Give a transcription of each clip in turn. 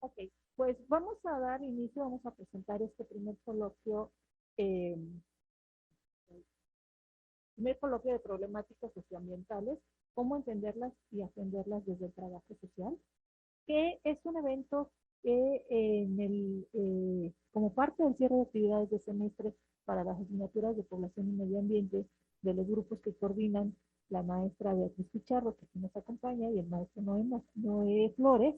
Ok, pues vamos a dar inicio, vamos a presentar este eh, primer coloquio de problemáticas socioambientales, cómo entenderlas y atenderlas desde el trabajo social, que es un evento que como parte del cierre de actividades de semestre para las asignaturas de población y medio ambiente de los grupos que coordinan la maestra Beatriz Picharro, que aquí nos acompaña, y el maestro Noé Flores,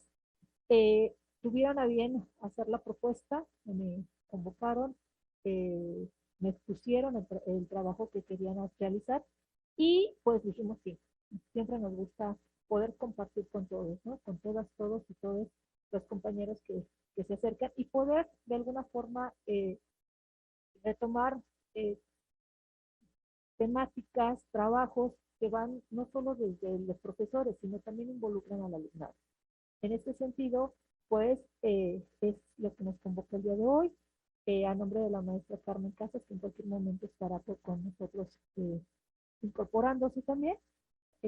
eh, tuvieron a bien hacer la propuesta, me convocaron, eh, me expusieron el trabajo que querían realizar y pues dijimos sí, siempre nos gusta poder compartir con todos, ¿no? Con todas, todos y todos los compañeros que se acercan y poder de alguna forma retomar eh, temáticas, trabajos que van no solo desde los profesores, sino también involucran al alumnado. En este sentido, pues es lo que nos convoca el día de hoy, a nombre de la maestra Carmen Casas, que en cualquier momento estará con nosotros incorporándose también,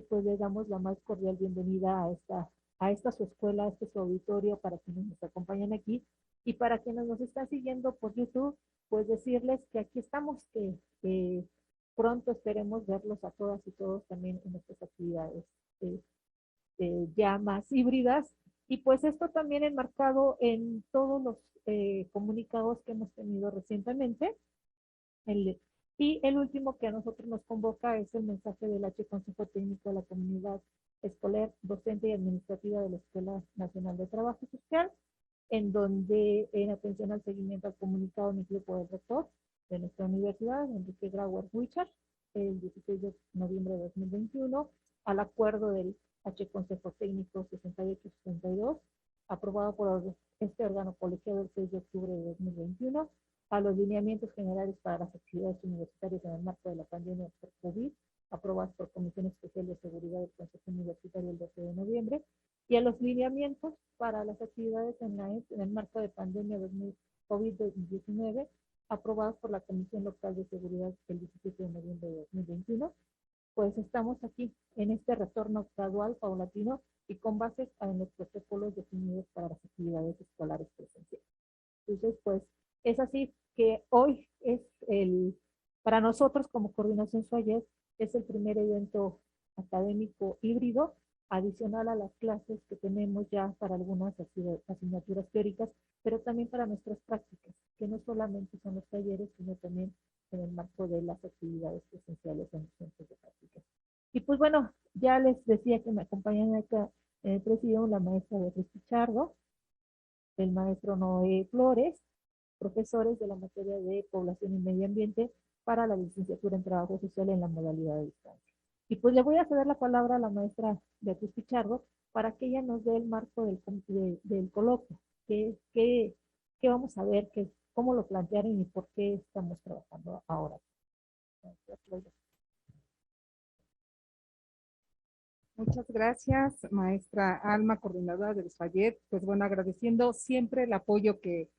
pues le damos la más cordial bienvenida a esta su escuela, a este su auditorio, para quienes nos acompañan aquí, y para quienes nos están siguiendo por YouTube, pues decirles que aquí estamos, que pronto esperemos verlos a todas y todos también en estas actividades eh, ya más híbridas. Y pues esto también enmarcado en todos los comunicados que hemos tenido recientemente. El, y el último que a nosotros nos convoca es el mensaje del H Consejo Técnico de la Comunidad Escolar, Docente y Administrativa de la Escuela Nacional de Trabajo Social, en donde en atención al seguimiento al comunicado emitido por el rector de nuestra universidad, Enrique Grauer Huichar, el 16 de noviembre de 2021, al acuerdo del H Consejo Técnico 6862, aprobado por este órgano colegiado el 6 de octubre de 2021, a los lineamientos generales para las actividades universitarias en el marco de la pandemia por COVID, aprobados por Comisión Especial de Seguridad del Consejo Universitario el 12 de noviembre, y a los lineamientos para las actividades en el marco de pandemia COVID-19, aprobados por la Comisión Local de Seguridad el 17 de noviembre de 2021, pues estamos aquí en este retorno gradual, paulatino y con bases en los protocolos definidos para las actividades escolares presenciales. Entonces, pues es así que hoy para nosotros como Coordinación SUAYED, es el primer evento académico híbrido, adicional a las clases que tenemos ya para algunas asignaturas teóricas, pero también para nuestras prácticas, que no solamente son los talleres, sino también en el marco de las actividades presenciales en los centros de prácticas. Y pues bueno, ya les decía que me acompañan acá en el presidio la maestra Beatriz Pichardo, el maestro Noé Flores, profesores de la materia de población y medio ambiente para la licenciatura en trabajo social en la modalidad de distancia. Y pues le voy a ceder la palabra a la maestra Beatriz Pichardo para que ella nos dé el marco del coloquio, qué vamos a ver, cómo lo plantearon y por qué estamos trabajando ahora. Muchas gracias, maestra Alma, coordinadora del SUAYED. Pues bueno, agradeciendo siempre el apoyo que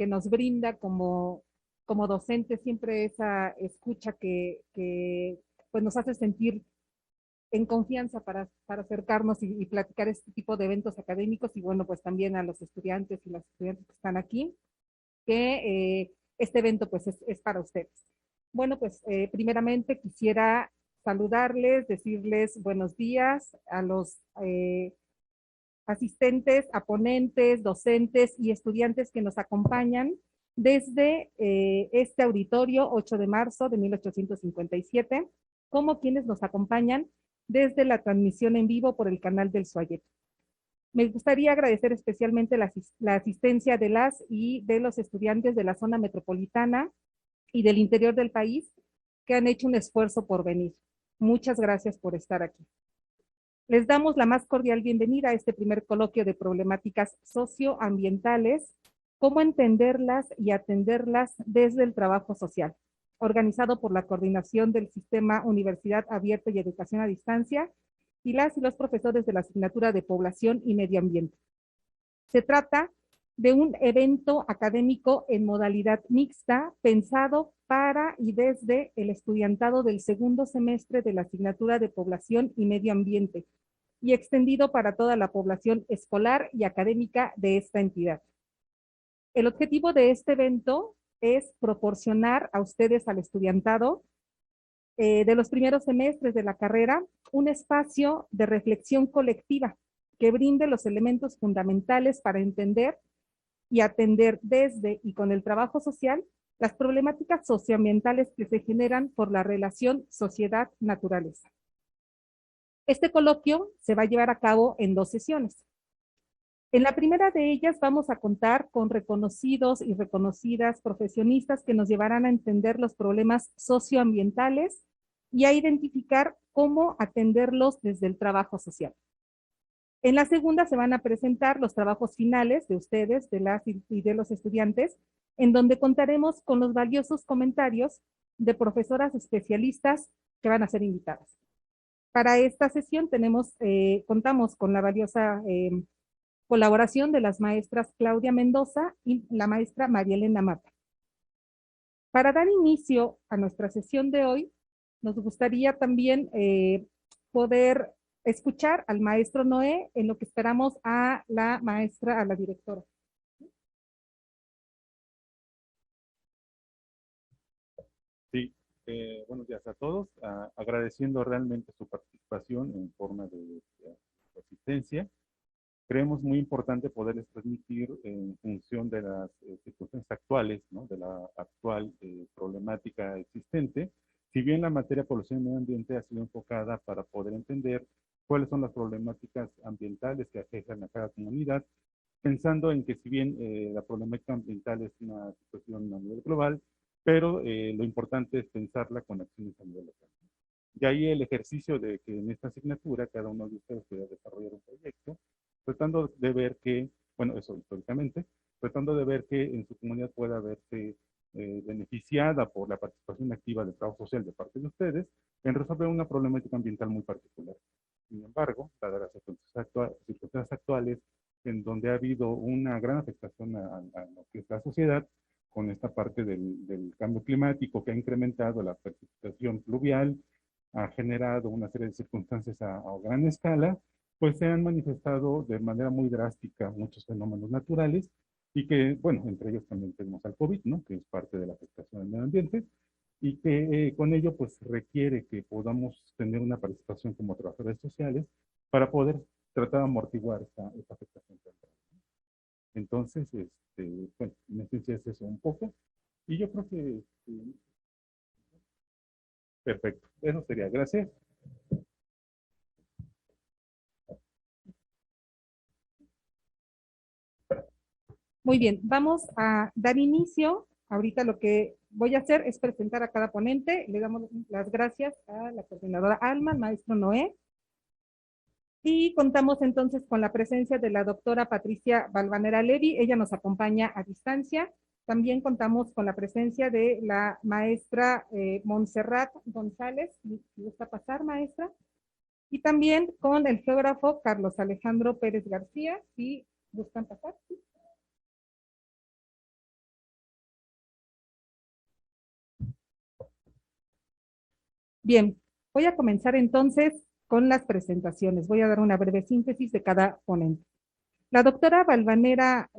nos brinda como docente, siempre esa escucha que pues nos hace sentir en confianza para acercarnos y platicar este tipo de eventos académicos y bueno, pues también a los estudiantes y las estudiantes que están aquí, que este evento pues es para ustedes. Bueno, pues primeramente quisiera saludarles, decirles buenos días a los asistentes, a ponentes, docentes y estudiantes que nos acompañan desde este auditorio 8 de marzo de 1857, como quienes nos acompañan desde la transmisión en vivo por el canal del SUAYED. Me gustaría agradecer especialmente la asistencia de las y de los estudiantes de la zona metropolitana y del interior del país que han hecho un esfuerzo por venir. Muchas gracias por estar aquí. Les damos la más cordial bienvenida a este primer coloquio de problemáticas socioambientales, cómo entenderlas y atenderlas desde el trabajo social, organizado por la Coordinación del Sistema Universidad Abierta y Educación a Distancia y las y los profesores de la asignatura de Población y Medio Ambiente. Se trata de un evento académico en modalidad mixta, pensado para y desde el estudiantado del segundo semestre de la asignatura de Población y Medio Ambiente, y extendido para toda la población escolar y académica de esta entidad. El objetivo de este evento es proporcionar a ustedes, al estudiantado, de los primeros semestres de la carrera, un espacio de reflexión colectiva que brinde los elementos fundamentales para entender y atender desde y con el trabajo social las problemáticas socioambientales que se generan por la relación sociedad-naturaleza. Este coloquio se va a llevar a cabo en 2 sesiones. En la primera de ellas vamos a contar con reconocidos y reconocidas profesionistas que nos llevarán a entender los problemas socioambientales y a identificar cómo atenderlos desde el trabajo social. En la segunda se van a presentar los trabajos finales de ustedes, de las y de los estudiantes, en donde contaremos con los valiosos comentarios de profesoras especialistas que van a ser invitadas. Para esta sesión contamos con la valiosa colaboración de las maestras Claudia Mendoza y la maestra María Elena Mata. Para dar inicio a nuestra sesión de hoy, nos gustaría también poder escuchar al maestro Noé, en lo que esperamos a la maestra, a la directora. Sí, buenos días a todos. Agradeciendo realmente su participación en forma de asistencia. Creemos muy importante poderles transmitir en función de las circunstancias actuales, ¿no? De la actual problemática existente. Si bien la materia población y medio ambiente ha sido enfocada para poder entender cuáles son las problemáticas ambientales que aquejan a cada comunidad, pensando en que si bien la problemática ambiental es una situación a nivel global, pero lo importante es pensarla con acciones a nivel local. Y ahí el ejercicio de que en esta asignatura cada uno de ustedes pueda desarrollar un proyecto, tratando de ver que, bueno, eso históricamente, tratando de ver que en su comunidad pueda verse beneficiada por la participación activa del trabajo social de parte de ustedes en resolver una problemática ambiental muy particular. Sin embargo, dadas las circunstancias actuales, en donde ha habido una gran afectación a lo que es la sociedad, con esta parte del cambio climático que ha incrementado la precipitación pluvial, ha generado una serie de circunstancias a gran escala, pues se han manifestado de manera muy drástica muchos fenómenos naturales y que, bueno, entre ellos también tenemos al COVID, ¿no? Que es parte de la afectación al medio ambiente y que con ello pues requiere que podamos tener una participación como trabajadores sociales para poder tratar de amortiguar esta afectación temprana. Entonces, bueno, en esencia es eso un poco. Y yo creo que perfecto. Eso sería. Gracias. Muy bien, vamos a dar inicio. Ahorita lo que voy a hacer es presentar a cada ponente. Le damos las gracias a la coordinadora Alma, al maestro Noé. Y contamos entonces con la presencia de la doctora Patricia Valvanera Levy. Ella nos acompaña a distancia. También contamos con la presencia de la maestra Montserrat González. ¿Si gusta pasar, maestra? Y también con el geógrafo Carlos Alejandro Pérez García. Si gustan pasar. ¿Sí? Bien, voy a comenzar entonces con las presentaciones. Voy a dar una breve síntesis de cada ponente. La doctora Valvanera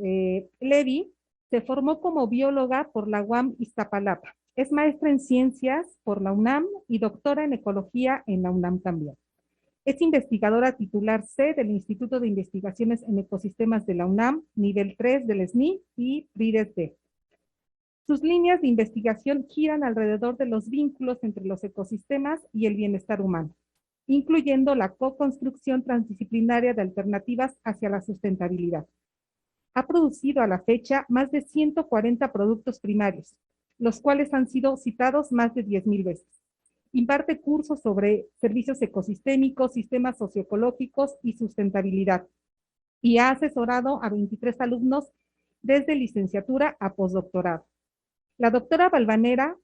Levy se formó como bióloga por la UAM Iztapalapa. Es maestra en ciencias por la UNAM y doctora en ecología en la UNAM también. Es investigadora titular C del Instituto de Investigaciones en Ecosistemas de la UNAM, nivel 3 del SNI y PRIDES D. Sus líneas de investigación giran alrededor de los vínculos entre los ecosistemas y el bienestar humano, incluyendo la co-construcción transdisciplinaria de alternativas hacia la sustentabilidad. Ha producido a la fecha más de 140 productos primarios, los cuales han sido citados más de 10,000 veces. Imparte cursos sobre servicios ecosistémicos, sistemas socioecológicos y sustentabilidad, y ha asesorado a 23 alumnos desde licenciatura a postdoctorado. La doctora Valvanera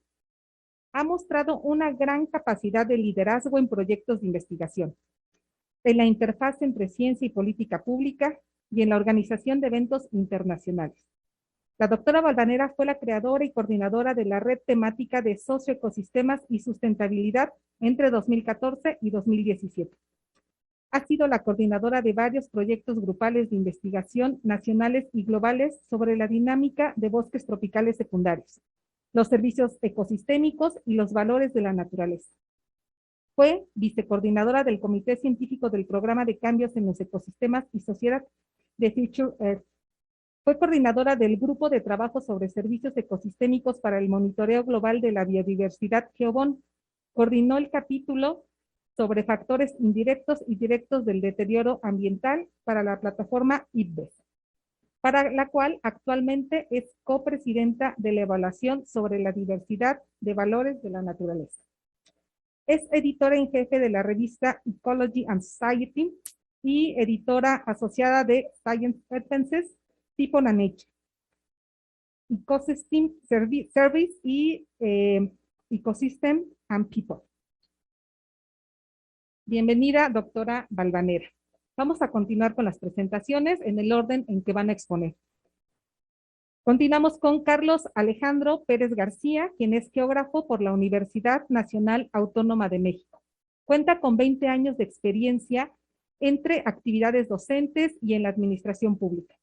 ha mostrado una gran capacidad de liderazgo en proyectos de investigación, en la interfaz entre ciencia y política pública y en la organización de eventos internacionales. La doctora Valvanera fue la creadora y coordinadora de la red temática de socioecosistemas y sustentabilidad entre 2014 y 2017. Ha sido la coordinadora de varios proyectos grupales de investigación nacionales y globales sobre la dinámica de bosques tropicales secundarios, los servicios ecosistémicos y los valores de la naturaleza. Fue vicecoordinadora del Comité Científico del Programa de Cambios en los Ecosistemas y Sociedad de Future Earth. Fue coordinadora del Grupo de Trabajo sobre Servicios Ecosistémicos para el Monitoreo Global de la Biodiversidad GeoBon. Coordinó el capítulo sobre factores indirectos y directos del deterioro ambiental para la plataforma IPBES, para la cual actualmente es copresidenta de la evaluación sobre la diversidad de valores de la naturaleza. Es editora en jefe de la revista Ecology and Society y editora asociada de Science Advances, People and Nature, Ecosystem Service y Ecosystem and People. Bienvenida, doctora Valvanera. Vamos a continuar con las presentaciones en el orden en que van a exponer. Continuamos con Carlos Alejandro Pérez García, quien es geógrafo por la Universidad Nacional Autónoma de México. Cuenta con 20 años de experiencia entre actividades docentes y en la administración pública,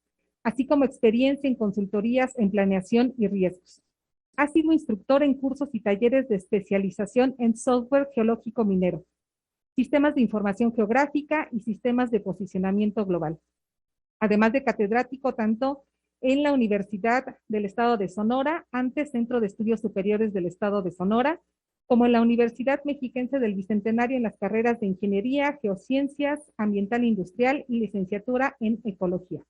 así como experiencia en consultorías en planeación y riesgos. Ha sido instructor en cursos y talleres de especialización en software geológico minero, sistemas de información geográfica y sistemas de posicionamiento global. Además de catedrático tanto en la Universidad del Estado de Sonora, antes Centro de Estudios Superiores del Estado de Sonora, como en la Universidad Mexiquense del Bicentenario en las carreras de Ingeniería, Geociencias, Ambiental e Industrial y licenciatura en Ecología.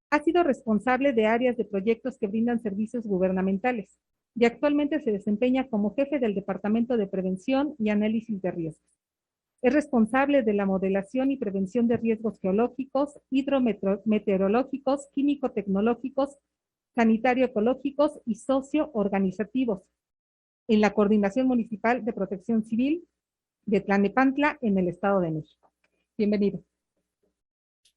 Ha sido responsable de áreas de proyectos que brindan servicios gubernamentales y actualmente se desempeña como jefe del Departamento de Prevención y Análisis de Riesgos. Es responsable de la modelación y prevención de riesgos geológicos, hidrometeorológicos, químico-tecnológicos, sanitario-ecológicos y socio-organizativos en la Coordinación Municipal de Protección Civil de Tlalnepantla en el Estado de México. Bienvenido.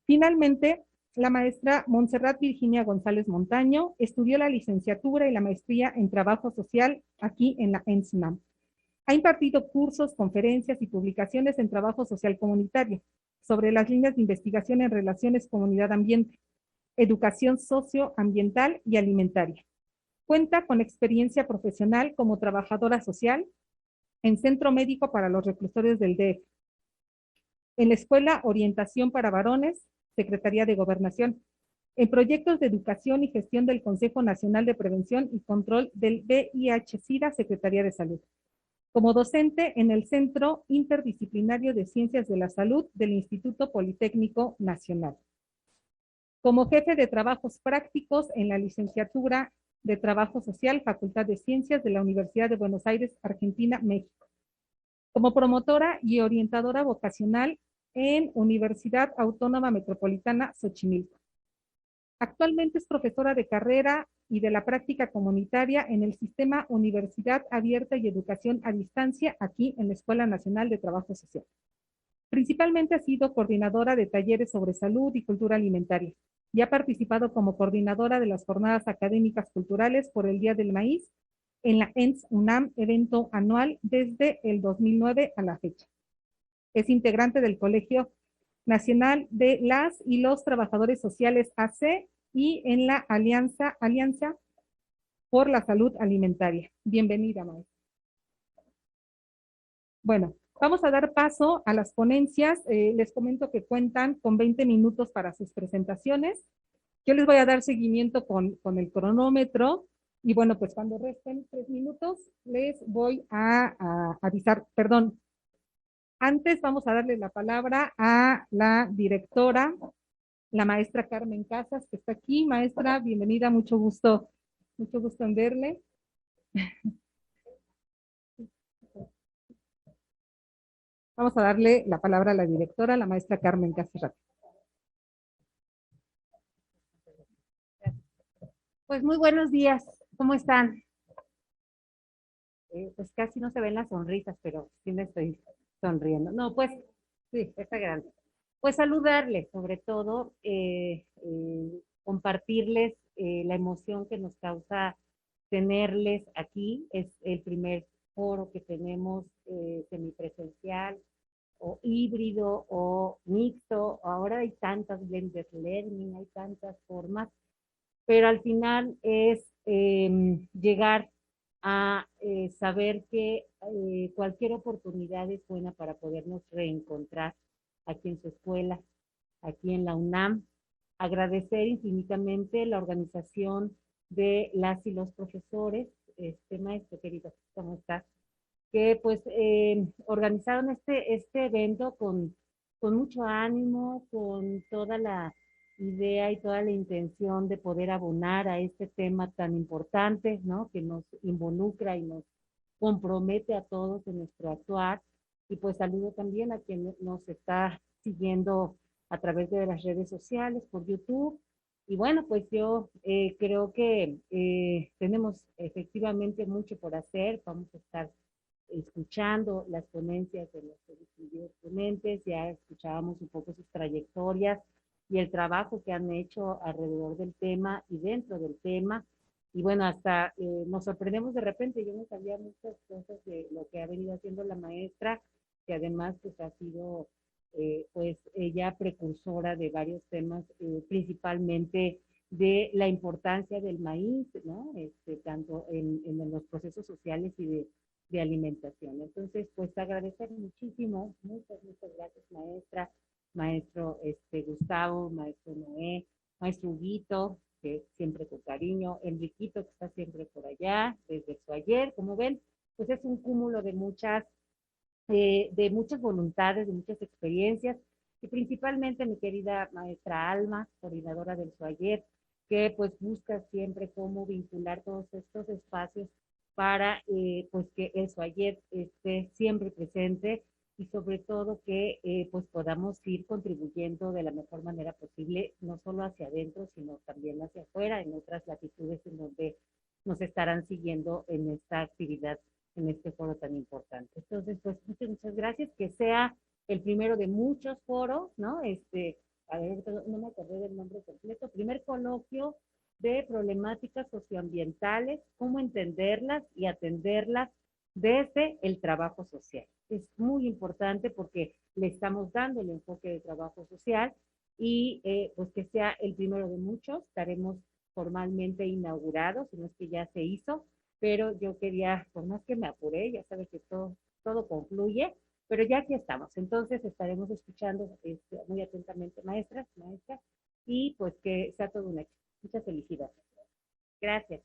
Finalmente, la maestra Montserrat Virginia González Montaño estudió la licenciatura y la maestría en Trabajo Social aquí en la ENSUNAM. Ha impartido cursos, conferencias y publicaciones en trabajo social comunitario sobre las líneas de investigación en relaciones comunidad-ambiente, educación socioambiental y alimentaria. Cuenta con experiencia profesional como trabajadora social en Centro Médico para los Reclusores del DF, en la Escuela Orientación para Varones, Secretaría de Gobernación, en proyectos de educación y gestión del Consejo Nacional de Prevención y Control del VIH-Sida, Secretaría de Salud. Como docente en el Centro Interdisciplinario de Ciencias de la Salud del Instituto Politécnico Nacional. Como jefe de trabajos prácticos en la licenciatura de Trabajo Social, Facultad de Ciencias de la Universidad de Buenos Aires, Argentina, México. Como promotora y orientadora vocacional en Universidad Autónoma Metropolitana, Xochimilco. Actualmente es profesora de carrera y de la práctica comunitaria en el Sistema Universidad Abierta y Educación a Distancia, aquí en la Escuela Nacional de Trabajo Social. Principalmente ha sido coordinadora de talleres sobre salud y cultura alimentaria y ha participado como coordinadora de las jornadas académicas culturales por el Día del Maíz en la ENS-UNAM, evento anual desde el 2009 a la fecha. Es integrante del Colegio Nacional de las y los Trabajadores Sociales AC y en la Alianza por la Salud Alimentaria. Bienvenida, maestra. Bueno, vamos a dar paso a las ponencias. Les comento que cuentan con 20 minutos para sus presentaciones. Yo les voy a dar seguimiento con el cronómetro y bueno, pues cuando resten 3 minutos les voy a avisar, perdón. Antes vamos a darle la palabra a la directora, la maestra Carmen Casas, que está aquí. Maestra, bienvenida, mucho gusto en verle. Vamos a darle la palabra a la directora, la maestra Carmen Casas. Pues muy buenos días, ¿cómo están? Pues casi no se ven las sonrisas, pero sí me estoy sonriendo. No, pues sí, está grande. Pues saludarles, sobre todo, compartirles la emoción que nos causa tenerles aquí. Es el primer foro que tenemos semipresencial o híbrido o mixto. Ahora hay tantas blended learning, hay tantas formas, pero al final es llegar a saber que cualquier oportunidad es buena para podernos reencontrar aquí en su escuela, aquí en la UNAM. Agradecer infinitamente la organización de las y los profesores, maestro querido, ¿cómo estás? Que pues organizaron este evento con mucho ánimo, con toda la idea y toda la intención de poder abonar a este tema tan importante, ¿no? Que nos involucra y nos compromete a todos en nuestro actuar. Y pues saludo también a quien nos está siguiendo a través de las redes sociales, por YouTube. Y bueno, pues yo creo que tenemos efectivamente mucho por hacer. Vamos a estar escuchando las ponencias de nuestros distinguidos ponentes, ya escuchábamos un poco sus trayectorias y el trabajo que han hecho alrededor del tema y dentro del tema. Y bueno, hasta nos sorprendemos de repente, yo no sabía muchas cosas de lo que ha venido haciendo la maestra, que además pues ha sido pues ella precursora de varios temas, principalmente de la importancia del maíz, ¿no? Tanto en los procesos sociales y de alimentación. Entonces, pues agradecer muchísimo, muchas gracias maestra, maestro Gustavo, maestro Noé, maestro Huguito, que siempre con cariño, Enriquito, que está siempre por allá, desde su ayer, como ven, pues es un cúmulo de muchas voluntades, de muchas experiencias, y principalmente mi querida maestra Alma, coordinadora del SUAYER, que pues busca siempre cómo vincular todos estos espacios para pues que el SUAYER esté siempre presente y sobre todo que pues podamos ir contribuyendo de la mejor manera posible, no solo hacia adentro, sino también hacia afuera, en otras latitudes en donde nos estarán siguiendo en esta actividad, en este foro tan importante. Entonces, pues muchas gracias, que sea el primero de muchos foros, ¿no? A ver, no me acordé del nombre completo, primer coloquio de problemáticas socioambientales, cómo entenderlas y atenderlas desde el trabajo social. Es muy importante porque le estamos dando el enfoque de trabajo social y pues que sea el primero de muchos. Estaremos formalmente inaugurados, si no es que ya se hizo, pero yo quería, por más que me apuré, ya sabes que todo concluye, pero ya aquí estamos. Entonces estaremos escuchando muy atentamente maestras, y pues que sea todo un éxito. Muchas felicidades. Gracias.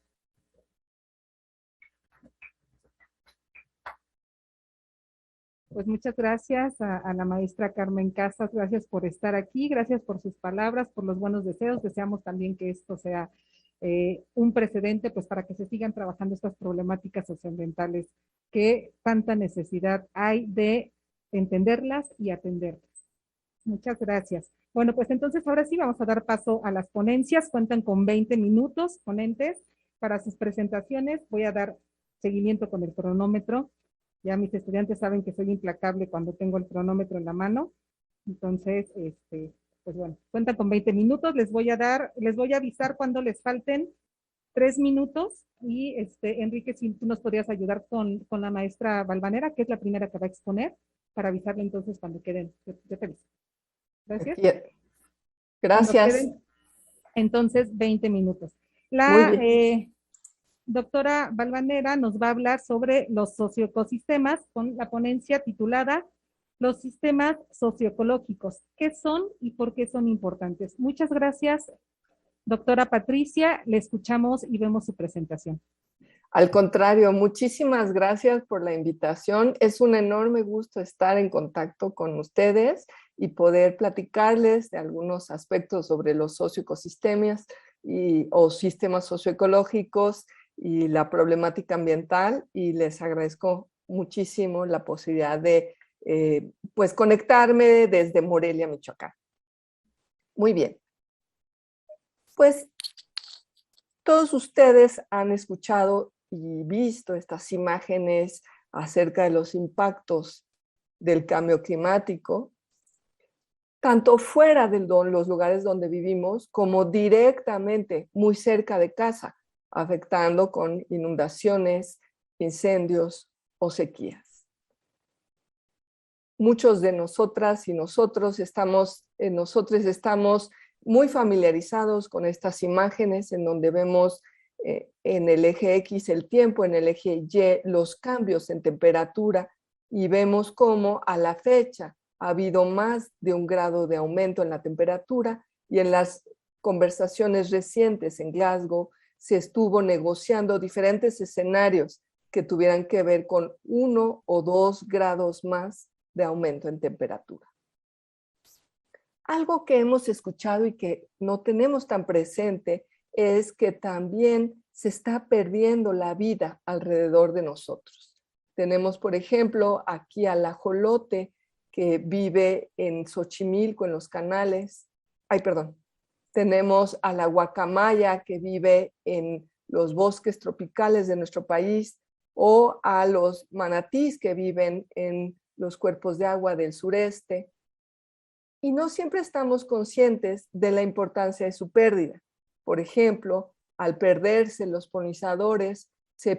Pues muchas gracias a la maestra Carmen Casas, gracias por estar aquí, gracias por sus palabras, por los buenos deseos. Deseamos también que esto sea un precedente pues para que se sigan trabajando estas problemáticas socioambientales que tanta necesidad hay de entenderlas y atenderlas. Muchas gracias. Bueno, pues entonces ahora sí vamos a dar paso a las ponencias. Cuentan con 20 minutos, ponentes, para sus presentaciones. Voy a dar seguimiento con el cronómetro. Ya mis estudiantes saben que soy implacable cuando tengo el cronómetro en la mano. Entonces, pues bueno, cuentan con 20 minutos. Les voy a avisar cuando les falten 3 minutos. Y Enrique, si tú nos podrías ayudar con la maestra Valvanera, que es la primera que va a exponer, para avisarle entonces cuando queden. Yo te aviso. Gracias. Gracias. Entonces, 20 minutos. Muy La bien. doctora Valvanera nos va a hablar sobre los socioecosistemas con la ponencia titulada Los sistemas socioecológicos. ¿Qué son y por qué son importantes? Muchas gracias, doctora Patricia. Le escuchamos y vemos su presentación. Al contrario, muchísimas gracias por la invitación. Es un enorme gusto estar en contacto con ustedes y poder platicarles de algunos aspectos sobre los socioecosistemas o sistemas socioecológicos y la problemática ambiental, y les agradezco muchísimo la posibilidad de pues conectarme desde Morelia, Michoacán. Muy bien. Pues todos ustedes han escuchado y visto estas imágenes acerca de los impactos del cambio climático, tanto fuera de los lugares donde vivimos como directamente muy cerca de casa, afectando con inundaciones, incendios o sequías. muchos de nosotras y nosotros estamos muy familiarizados con estas imágenes en donde vemos en el eje X el tiempo, en el eje Y los cambios en temperatura, y vemos cómo a la fecha ha habido más de 1 grado de aumento en la temperatura, y en las conversaciones recientes en Glasgow se estuvo negociando diferentes escenarios que tuvieran que ver con 1 o 2 grados más de aumento en temperatura. Algo que hemos escuchado y que no tenemos tan presente es que también se está perdiendo la vida alrededor de nosotros. Tenemos, por ejemplo, aquí al ajolote que vive en Xochimilco, en los canales. Tenemos a la guacamaya que vive en los bosques tropicales de nuestro país, o a los manatís que viven en los cuerpos de agua del sureste. Y no siempre estamos conscientes de la importancia de su pérdida. Por ejemplo, al perderse los polinizadores, se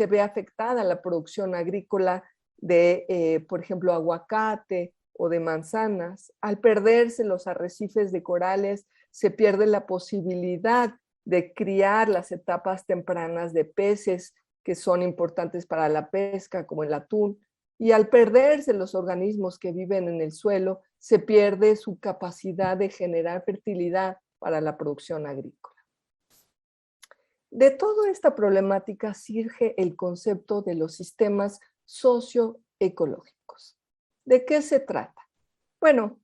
ve afectada la producción agrícola de, por ejemplo, aguacate o de manzanas. Al perderse los arrecifes de corales, se pierde la posibilidad de criar las etapas tempranas de peces que son importantes para la pesca, como el atún. Y al perderse los organismos que viven en el suelo, se pierde su capacidad de generar fertilidad para la producción agrícola. De toda esta problemática surge el concepto de los sistemas socioecológicos. ¿De qué se trata? Bueno,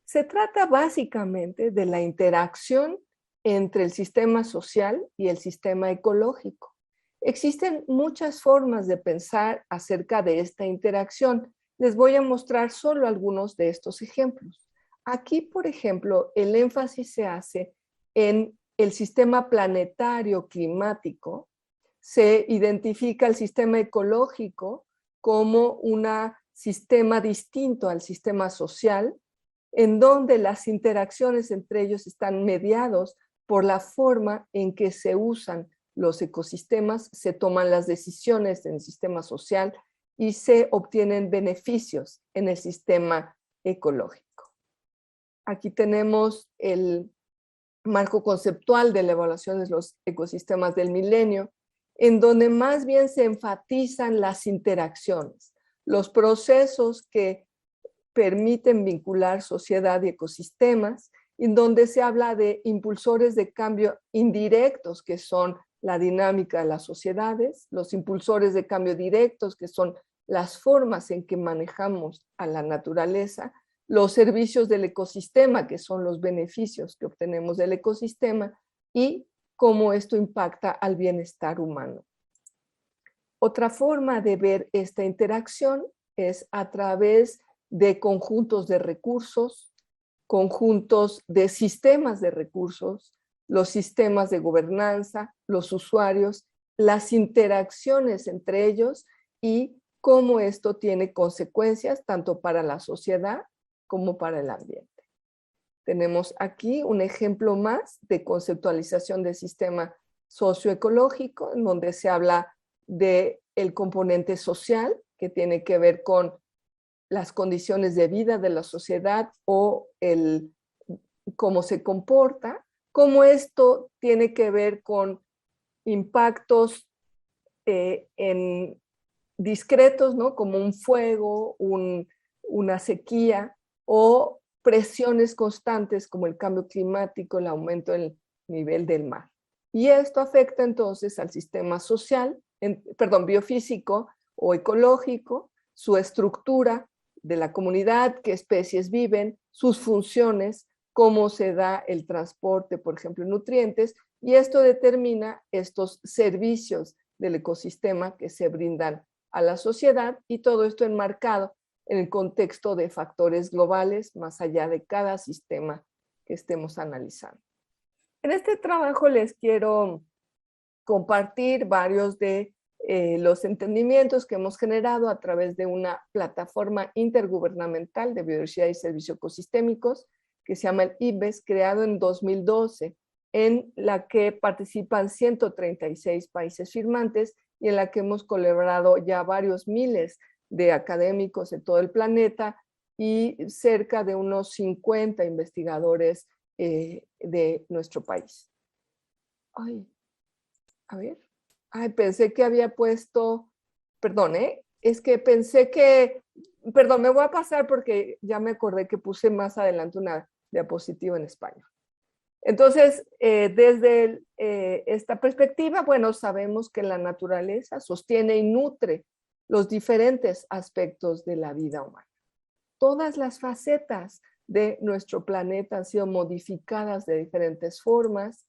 se trata básicamente de la interacción entre el sistema social y el sistema ecológico. Existen muchas formas de pensar acerca de esta interacción. Les voy a mostrar solo algunos de estos ejemplos. Aquí, por ejemplo, el énfasis se hace en el sistema planetario climático. Se identifica el sistema ecológico como un sistema distinto al sistema social, en donde las interacciones entre ellos están mediados por la forma en que se usan los ecosistemas, se toman las decisiones en el sistema social y se obtienen beneficios en el sistema ecológico. Aquí tenemos el marco conceptual de la evaluación de los ecosistemas del milenio, en donde más bien se enfatizan las interacciones, los procesos que permiten vincular sociedad y ecosistemas, en donde se habla de impulsores de cambio indirectos, que son la dinámica de las sociedades, los impulsores de cambio directos, que son las formas en que manejamos a la naturaleza, los servicios del ecosistema, que son los beneficios que obtenemos del ecosistema, y cómo esto impacta al bienestar humano. Otra forma de ver esta interacción es a través de conjuntos de recursos, conjuntos de sistemas de recursos, los sistemas de gobernanza, los usuarios, las interacciones entre ellos y cómo esto tiene consecuencias tanto para la sociedad como para el ambiente. Tenemos aquí un ejemplo más de conceptualización del sistema socioecológico, en donde se habla del componente social, que tiene que ver con las condiciones de vida de la sociedad o cómo se comporta, cómo esto tiene que ver con impactos discretos, ¿no? Como un fuego, una sequía, o presiones constantes como el cambio climático, el aumento del nivel del mar. Y esto afecta entonces al sistema social, biofísico o ecológico, su estructura de la comunidad, qué especies viven, sus funciones, cómo se da el transporte, por ejemplo, de nutrientes, y esto determina estos servicios del ecosistema que se brindan a la sociedad, y todo esto enmarcado en el contexto de factores globales más allá de cada sistema que estemos analizando. En este trabajo les quiero compartir varios de los entendimientos que hemos generado a través de una plataforma intergubernamental de biodiversidad y servicios ecosistémicos que se llama el IBES, creado en 2012, en la que participan 136 países firmantes y en la que hemos colaborado ya varios miles de académicos de todo el planeta y cerca de unos 50 investigadores de nuestro país. Ay, a ver. Ay, pensé que había puesto, perdón, es que pensé que, perdón, me voy a pasar porque ya me acordé que puse más adelante una diapositiva en español. Entonces, desde esta perspectiva, bueno, sabemos que la naturaleza sostiene y nutre los diferentes aspectos de la vida humana. Todas las facetas de nuestro planeta han sido modificadas de diferentes formas.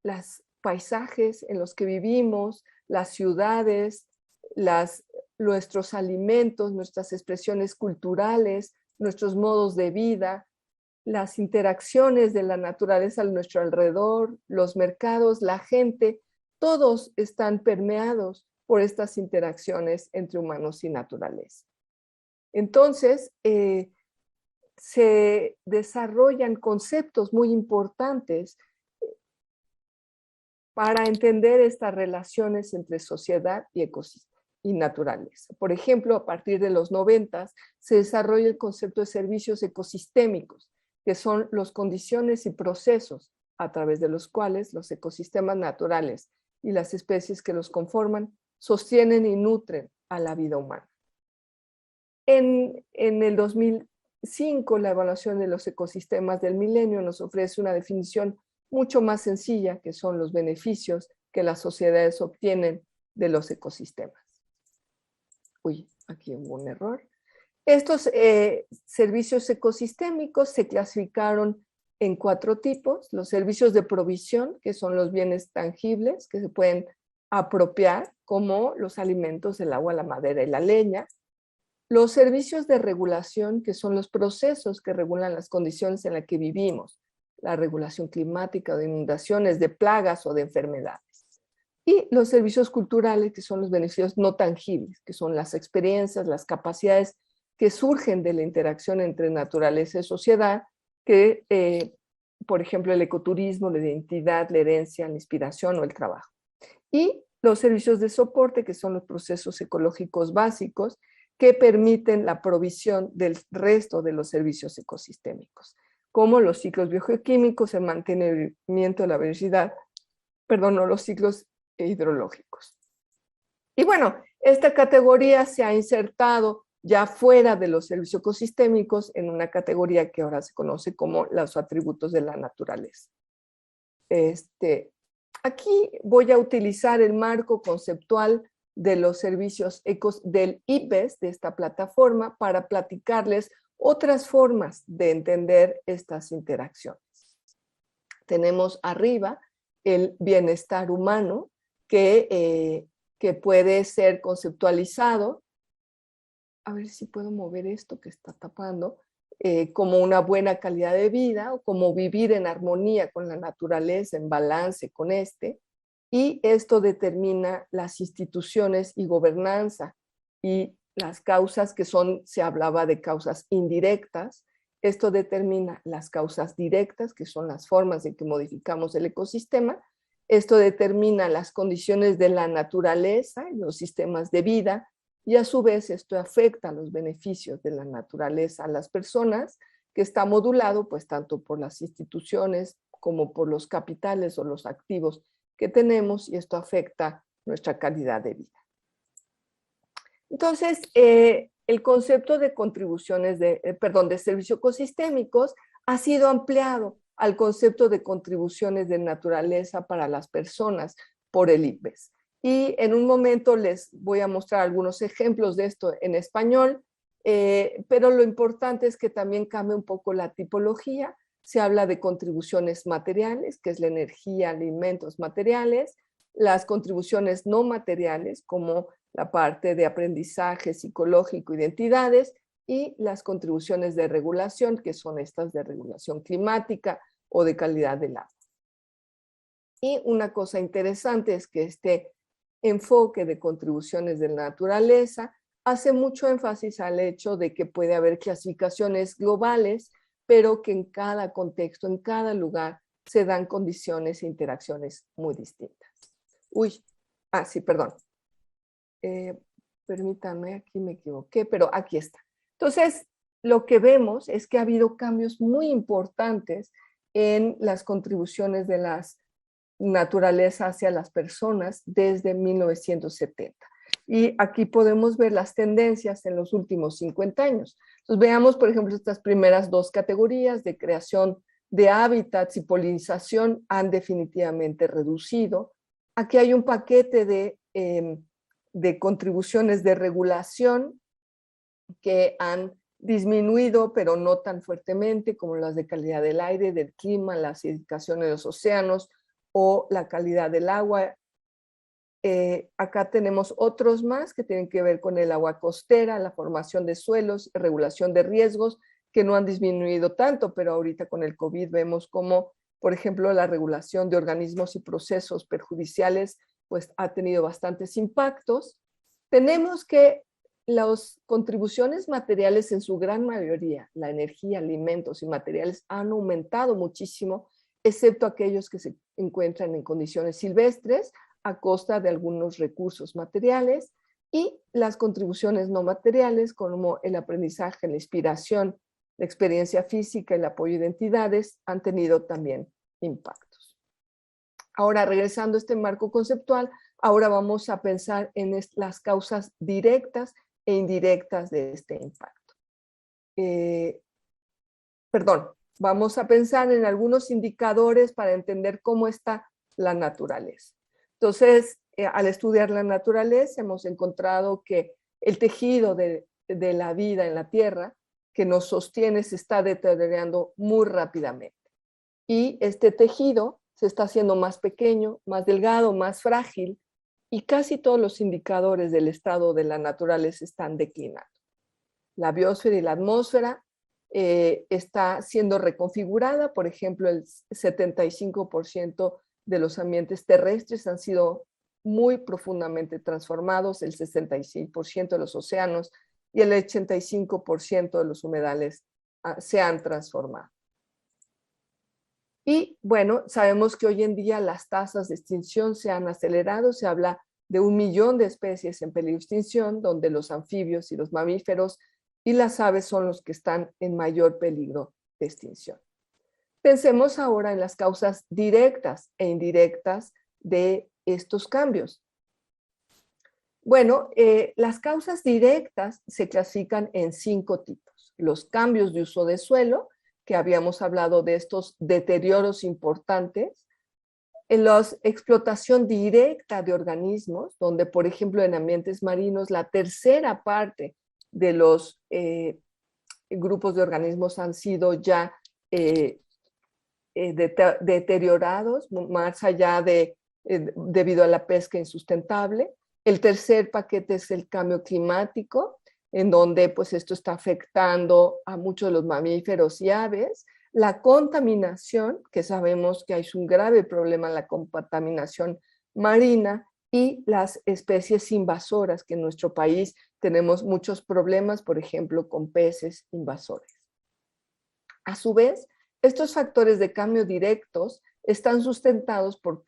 Los paisajes en los que vivimos, las ciudades, nuestros alimentos, nuestras expresiones culturales, nuestros modos de vida, las interacciones de la naturaleza a nuestro alrededor, los mercados, la gente, todos están permeados por estas interacciones entre humanos y naturaleza. Entonces, se desarrollan conceptos muy importantes para entender estas relaciones entre sociedad y ecosistema y naturaleza. Por ejemplo, a partir de los 90 se desarrolla el concepto de servicios ecosistémicos, que son las condiciones y procesos a través de los cuales los ecosistemas naturales y las especies que los conforman sostienen y nutren a la vida humana. En el 2005, la evaluación de los ecosistemas del milenio nos ofrece una definición mucho más sencilla, que son los beneficios que las sociedades obtienen de los ecosistemas. Uy, aquí hubo un error. Estos servicios ecosistémicos se clasificaron en 4 tipos. Los servicios de provisión, que son los bienes tangibles que se pueden apropiar, como los alimentos, el agua, la madera y la leña. Los servicios de regulación, que son los procesos que regulan las condiciones en las que vivimos, la regulación climática, de inundaciones, de plagas o de enfermedades. Y los servicios culturales, que son los beneficios no tangibles, que son las experiencias, las capacidades que surgen de la interacción entre naturaleza y sociedad, que, por ejemplo, el ecoturismo, la identidad, la herencia, la inspiración o el trabajo. Y los servicios de soporte, que son los procesos ecológicos básicos, que permiten la provisión del resto de los servicios ecosistémicos, como los ciclos biogeoquímicos, el mantenimiento de la biodiversidad, no los ciclos hidrológicos. Y bueno, esta categoría se ha insertado ya fuera de los servicios ecosistémicos en una categoría que ahora se conoce como los atributos de la naturaleza. Aquí voy a utilizar el marco conceptual de los servicios del IPES, de esta plataforma, para platicarles otras formas de entender estas interacciones. Tenemos arriba el bienestar humano, que puede ser conceptualizado, a ver si puedo mover esto que está tapando, como una buena calidad de vida o como vivir en armonía con la naturaleza, en balance con y esto determina las instituciones y gobernanza y las causas que se hablaba de causas indirectas. Esto determina las causas directas, que son las formas en que modificamos el ecosistema. Esto determina las condiciones de la naturaleza y los sistemas de vida, y a su vez esto afecta los beneficios de la naturaleza a las personas, que está modulado pues tanto por las instituciones como por los capitales o los activos que tenemos, y esto afecta nuestra calidad de vida. Entonces, el concepto de contribuciones de servicios ecosistémicos ha sido ampliado al concepto de contribuciones de naturaleza para las personas por el IPES. Y en un momento les voy a mostrar algunos ejemplos de esto en español, pero lo importante es que también cambie un poco la tipología. Se habla de contribuciones materiales, que es la energía, alimentos materiales, las contribuciones no materiales, como la parte de aprendizaje psicológico, identidades, y las contribuciones de regulación, que son estas de regulación climática o de calidad del agua. Y una cosa interesante es que este enfoque de contribuciones de la naturaleza hace mucho énfasis al hecho de que puede haber clasificaciones globales, pero que en cada contexto, en cada lugar, se dan condiciones e interacciones muy distintas. Sí, perdón. Permítanme, aquí me equivoqué, pero aquí está. Entonces, lo que vemos es que ha habido cambios muy importantes en las contribuciones de las naturaleza hacia las personas desde 1970. Y aquí podemos ver las tendencias en los últimos 50 años. Entonces veamos, por ejemplo, estas primeras dos categorías de creación de hábitats y polinización han definitivamente reducido. Aquí hay un paquete de contribuciones de regulación que han disminuido, pero no tan fuertemente como las de calidad del aire, del clima, la acidificación de los océanos o la calidad del agua. Acá tenemos otros más que tienen que ver con el agua costera, la formación de suelos, regulación de riesgos, que no han disminuido tanto, pero ahorita con el COVID vemos como, por ejemplo, la regulación de organismos y procesos perjudiciales, pues ha tenido bastantes impactos. Tenemos que las contribuciones materiales en su gran mayoría, la energía, alimentos y materiales, han aumentado muchísimo, excepto aquellos que se encuentran en condiciones silvestres, a costa de algunos recursos materiales, y las contribuciones no materiales, como el aprendizaje, la inspiración, la experiencia física, el apoyo de entidades, han tenido también impactos. Ahora, regresando a este marco conceptual, ahora vamos a pensar en las causas directas e indirectas de este impacto. Vamos a pensar en algunos indicadores para entender cómo está la naturaleza. Entonces, al estudiar la naturaleza, hemos encontrado que el tejido de la vida en la Tierra que nos sostiene se está deteriorando muy rápidamente. Y este tejido se está haciendo más pequeño, más delgado, más frágil, y casi todos los indicadores del estado de la naturaleza están declinando. La biosfera y la atmósfera está siendo reconfigurada. Por ejemplo, el 75% de los ambientes terrestres han sido muy profundamente transformados, el 66% de los océanos y el 85% de los humedales se han transformado. Y bueno, sabemos que hoy en día las tasas de extinción se han acelerado, se habla de 1 millón de especies en peligro de extinción, donde los anfibios y los mamíferos y las aves son los que están en mayor peligro de extinción. Pensemos ahora en las causas directas e indirectas de estos cambios. Bueno, las causas directas se clasifican en 5 tipos. Los cambios de uso de suelo, que habíamos hablado de estos deterioros importantes. En la explotación directa de organismos, donde, por ejemplo, en ambientes marinos, la tercera parte de los grupos de organismos han sido ya deteriorados, más allá debido a la pesca insustentable. El tercer paquete es el cambio climático, en donde pues esto está afectando a muchos de los mamíferos y aves. La contaminación, que sabemos que hay un grave problema en la contaminación marina, y las especies invasoras, que en nuestro país tenemos muchos problemas, por ejemplo, con peces invasores. A su vez, estos factores de cambio directos están sustentados por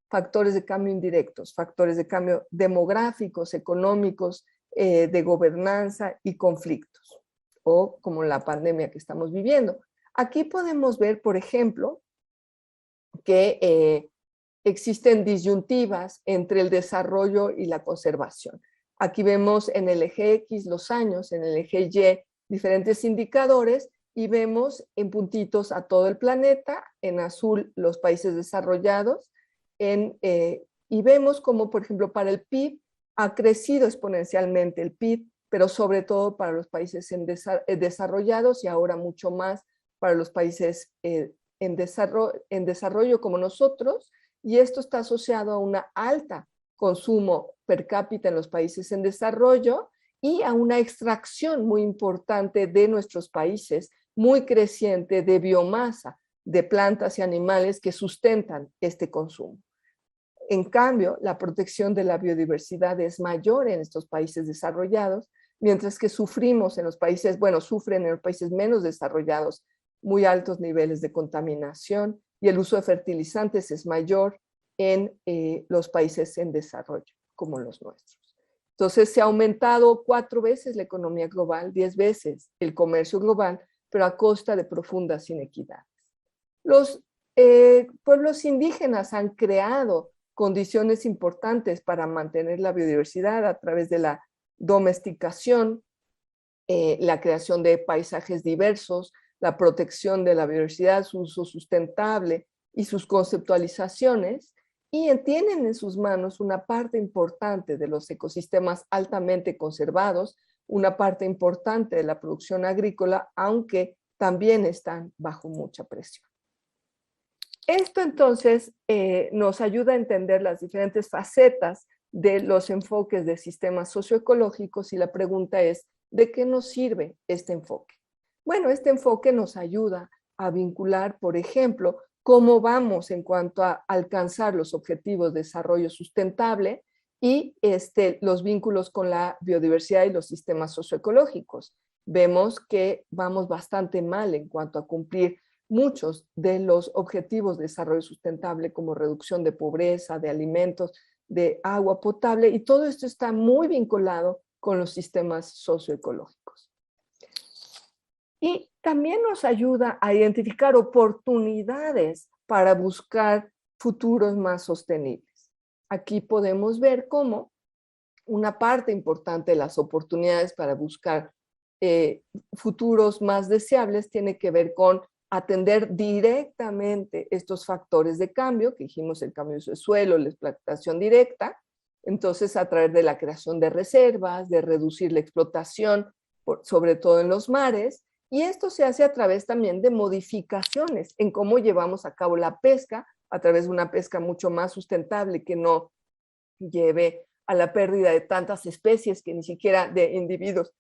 factores de cambio indirectos, factores de cambio demográficos, económicos, de gobernanza y conflictos, o como la pandemia que estamos viviendo. Aquí podemos ver, por ejemplo, que existen disyuntivas entre el desarrollo y la conservación. Aquí vemos en el eje X los años, en el eje Y diferentes indicadores, y vemos en puntitos a todo el planeta, en azul los países desarrollados, y vemos como, por ejemplo, para el PIB ha crecido exponencialmente el PIB, pero sobre todo para los países desarrollados, y ahora mucho más para los países en desarrollo como nosotros, y esto está asociado a una alta consumo per cápita en los países en desarrollo y a una extracción muy importante de nuestros países, muy creciente de biomasa, de plantas y animales que sustentan este consumo. En cambio, la protección de la biodiversidad es mayor en estos países desarrollados, mientras que sufrimos en los países, sufren en los países menos desarrollados muy altos niveles de contaminación, y el uso de fertilizantes es mayor en los países en desarrollo, como los nuestros. Entonces se ha aumentado 4 veces la economía global, 10 veces el comercio global, pero a costa de profundas inequidades. Los pueblos indígenas han creado condiciones importantes para mantener la biodiversidad a través de la domesticación, la creación de paisajes diversos, la protección de la biodiversidad, su uso sustentable y sus conceptualizaciones, y tienen en sus manos una parte importante de los ecosistemas altamente conservados, una parte importante de la producción agrícola, aunque también están bajo mucha presión. Esto entonces nos ayuda a entender las diferentes facetas de los enfoques de sistemas socioecológicos y la pregunta es, ¿de qué nos sirve este enfoque? Bueno, este enfoque nos ayuda a vincular, por ejemplo, cómo vamos en cuanto a alcanzar los objetivos de desarrollo sustentable y los vínculos con la biodiversidad y los sistemas socioecológicos. Vemos que vamos bastante mal en cuanto a cumplir muchos de los objetivos de desarrollo sustentable como reducción de pobreza, de alimentos, de agua potable, y todo esto está muy vinculado con los sistemas socioecológicos. Y también nos ayuda a identificar oportunidades para buscar futuros más sostenibles. Aquí podemos ver cómo una parte importante de las oportunidades para buscar futuros más deseables tiene que ver con atender directamente estos factores de cambio, que dijimos el cambio de suelo, la explotación directa, entonces a través de la creación de reservas, de reducir la explotación, sobre todo en los mares, y esto se hace a través también de modificaciones en cómo llevamos a cabo la pesca, a través de una pesca mucho más sustentable que no lleve a la pérdida de tantas especies que ni siquiera de individuos,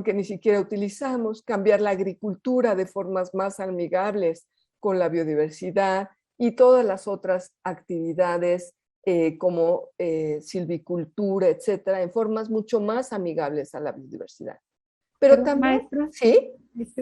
que ni siquiera utilizamos, cambiar la agricultura de formas más amigables con la biodiversidad y todas las otras actividades como silvicultura, etcétera, en formas mucho más amigables a la biodiversidad. Pero también, maestra, ¿sí?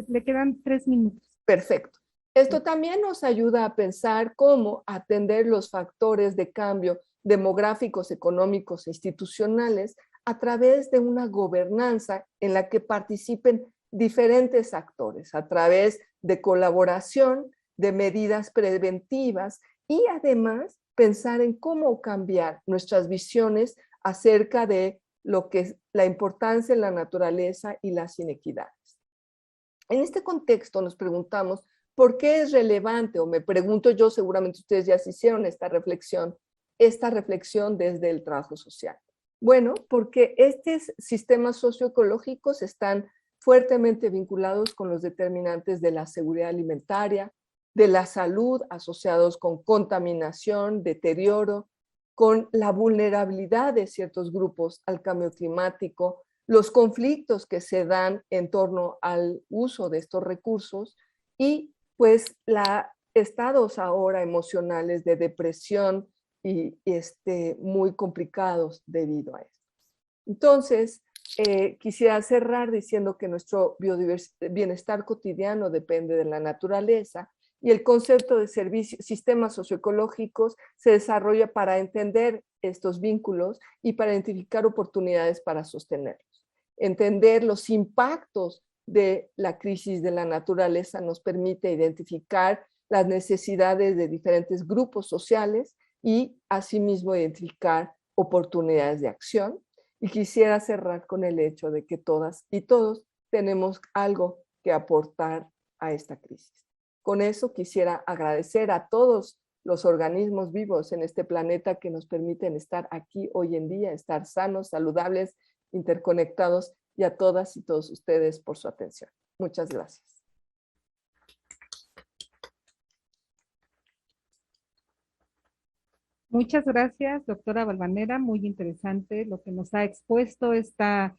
Le quedan 3 minutos. Perfecto. Esto también nos ayuda a pensar cómo atender los factores de cambio demográficos, económicos e institucionales a través de una gobernanza en la que participen diferentes actores, a través de colaboración, de medidas preventivas y además pensar en cómo cambiar nuestras visiones acerca de lo que es la importancia de la naturaleza y las inequidades. En este contexto nos preguntamos por qué es relevante, o me pregunto yo, seguramente ustedes ya se hicieron esta reflexión desde el trabajo social. Bueno, porque estos sistemas socioecológicos están fuertemente vinculados con los determinantes de la seguridad alimentaria, de la salud asociados con contaminación, deterioro, con la vulnerabilidad de ciertos grupos al cambio climático, los conflictos que se dan en torno al uso de estos recursos y pues estados ahora emocionales de depresión y muy complicados debido a esto. Entonces, quisiera cerrar diciendo que nuestro bienestar cotidiano depende de la naturaleza y el concepto de sistemas socioecológicos se desarrolla para entender estos vínculos y para identificar oportunidades para sostenerlos. Entender los impactos de la crisis de la naturaleza nos permite identificar las necesidades de diferentes grupos sociales y asimismo identificar oportunidades de acción. Y quisiera cerrar con el hecho de que todas y todos tenemos algo que aportar a esta crisis. Con eso quisiera agradecer a todos los organismos vivos en este planeta que nos permiten estar aquí hoy en día, estar sanos, saludables, interconectados, y a todas y todos ustedes por su atención. Muchas gracias. Muchas gracias, doctora Valvanera. Muy interesante lo que nos ha expuesto esta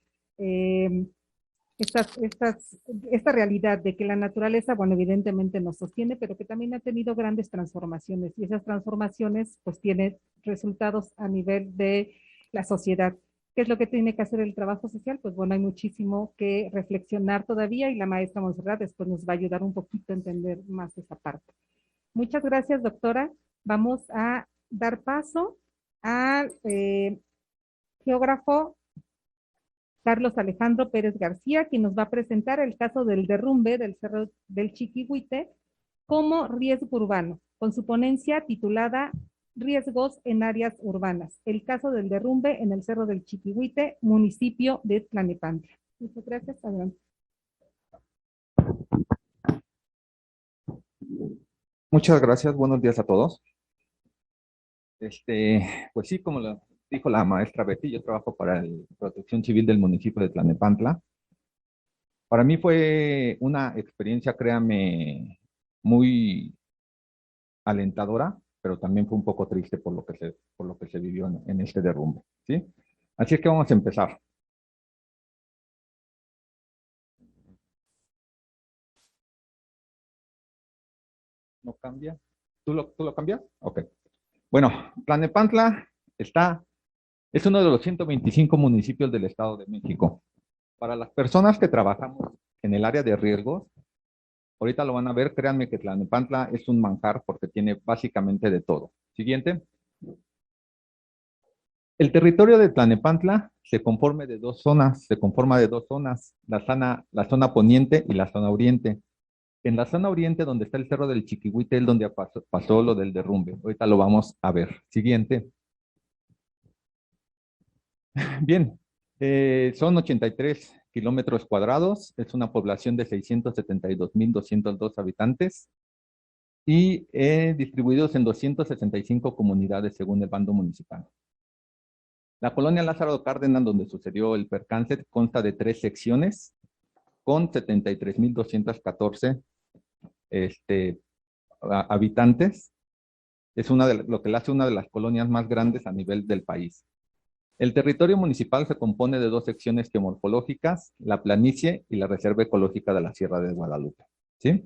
realidad de que la naturaleza, bueno, evidentemente nos sostiene, pero que también ha tenido grandes transformaciones y esas transformaciones pues tienen resultados a nivel de la sociedad. ¿Qué es lo que tiene que hacer el trabajo social? Pues bueno, hay muchísimo que reflexionar todavía y la maestra Montserrat después nos va a ayudar un poquito a entender más esa parte. Muchas gracias, doctora. Vamos a dar paso al geógrafo Carlos Alejandro Pérez García, quien nos va a presentar el caso del derrumbe del Cerro del Chiquihuite como riesgo urbano, con su ponencia titulada Riesgos en áreas urbanas, el caso del derrumbe en el Cerro del Chiquihuite, municipio de Tlalnepantla. Muchas gracias, adelante. Muchas gracias, buenos días a todos. Pues sí, como lo dijo la maestra Betty, yo trabajo para la Protección Civil del municipio de Tlalnepantla. Para mí fue una experiencia, créame, muy alentadora, pero también fue un poco triste por lo que se vivió en este derrumbe, ¿sí? Así es que vamos a empezar. ¿No cambia? ¿Tú lo cambias? Ok. Bueno, Tlalnepantla es uno de los 125 municipios del Estado de México. Para las personas que trabajamos en el área de riesgos, ahorita lo van a ver, créanme que Tlalnepantla es un manjar porque tiene básicamente de todo. Siguiente. El territorio de Tlalnepantla se conforma de dos zonas, la zona poniente y la zona oriente. En la zona oriente, donde está el Cerro del Chiquihuite, es donde pasó lo del derrumbe. Ahorita lo vamos a ver. Siguiente. Bien, son 83 kilómetros cuadrados, es una población de 672,202 habitantes y distribuidos en 265 comunidades según el bando municipal. La colonia Lázaro Cárdenas, donde sucedió el percance, consta de 3 secciones con 73,214 habitantes. Es lo que la hace una de las colonias más grandes a nivel del país. El territorio municipal se compone de 2 secciones geomorfológicas, la planicie y la Reserva Ecológica de la Sierra de Guadalupe, ¿sí?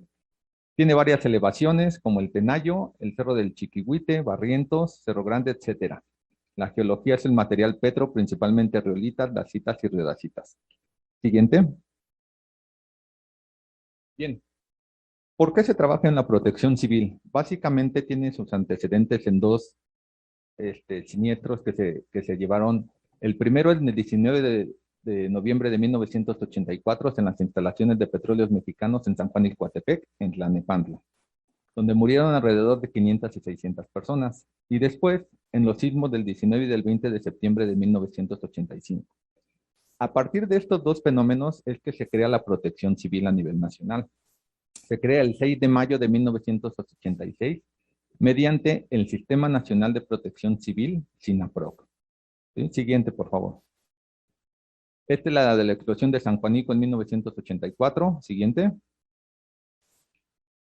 Tiene varias elevaciones como el Tenayo, el Cerro del Chiquihuite, Barrientos, Cerro Grande, etc. La geología es el material petro, principalmente riolitas, dacitas y riodacitas. Siguiente. Bien. ¿Por qué se trabaja en la protección civil? Básicamente tiene sus antecedentes en 2 siniestros que se llevaron. El primero es en el 19 de noviembre de 1984 en las instalaciones de Petróleos Mexicanos en San Juan Ixcoatepec, en Tlalnepantla, donde murieron alrededor de 500 y 600 personas. Y después, en los sismos del 19 y del 20 de septiembre de 1985. A partir de estos 2 fenómenos es que se crea la protección civil a nivel nacional. Se crea el 6 de mayo de 1986 mediante el Sistema Nacional de Protección Civil, SINAPROC. ¿Sí? Siguiente, por favor. Esta es la de la explosión de San Juanico en 1984. Siguiente.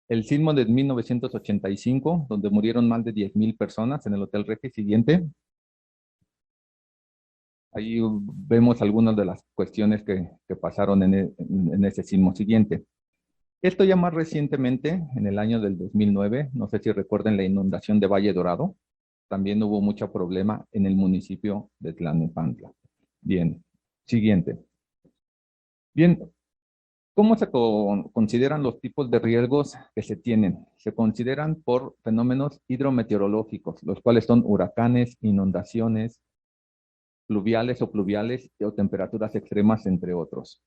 El sismo de 1985, donde murieron más de 10,000 personas en el Hotel Regi. Siguiente. Ahí vemos algunas de las cuestiones que pasaron en ese sismo. Siguiente. Esto ya más recientemente, en el año del 2009, no sé si recuerden la inundación de Valle Dorado, también hubo mucho problema en el municipio de Tlalnepantla. Bien, siguiente. Bien, ¿cómo se consideran los tipos de riesgos que se tienen? Se consideran por fenómenos hidrometeorológicos, los cuales son huracanes, inundaciones, fluviales o temperaturas extremas, entre otros.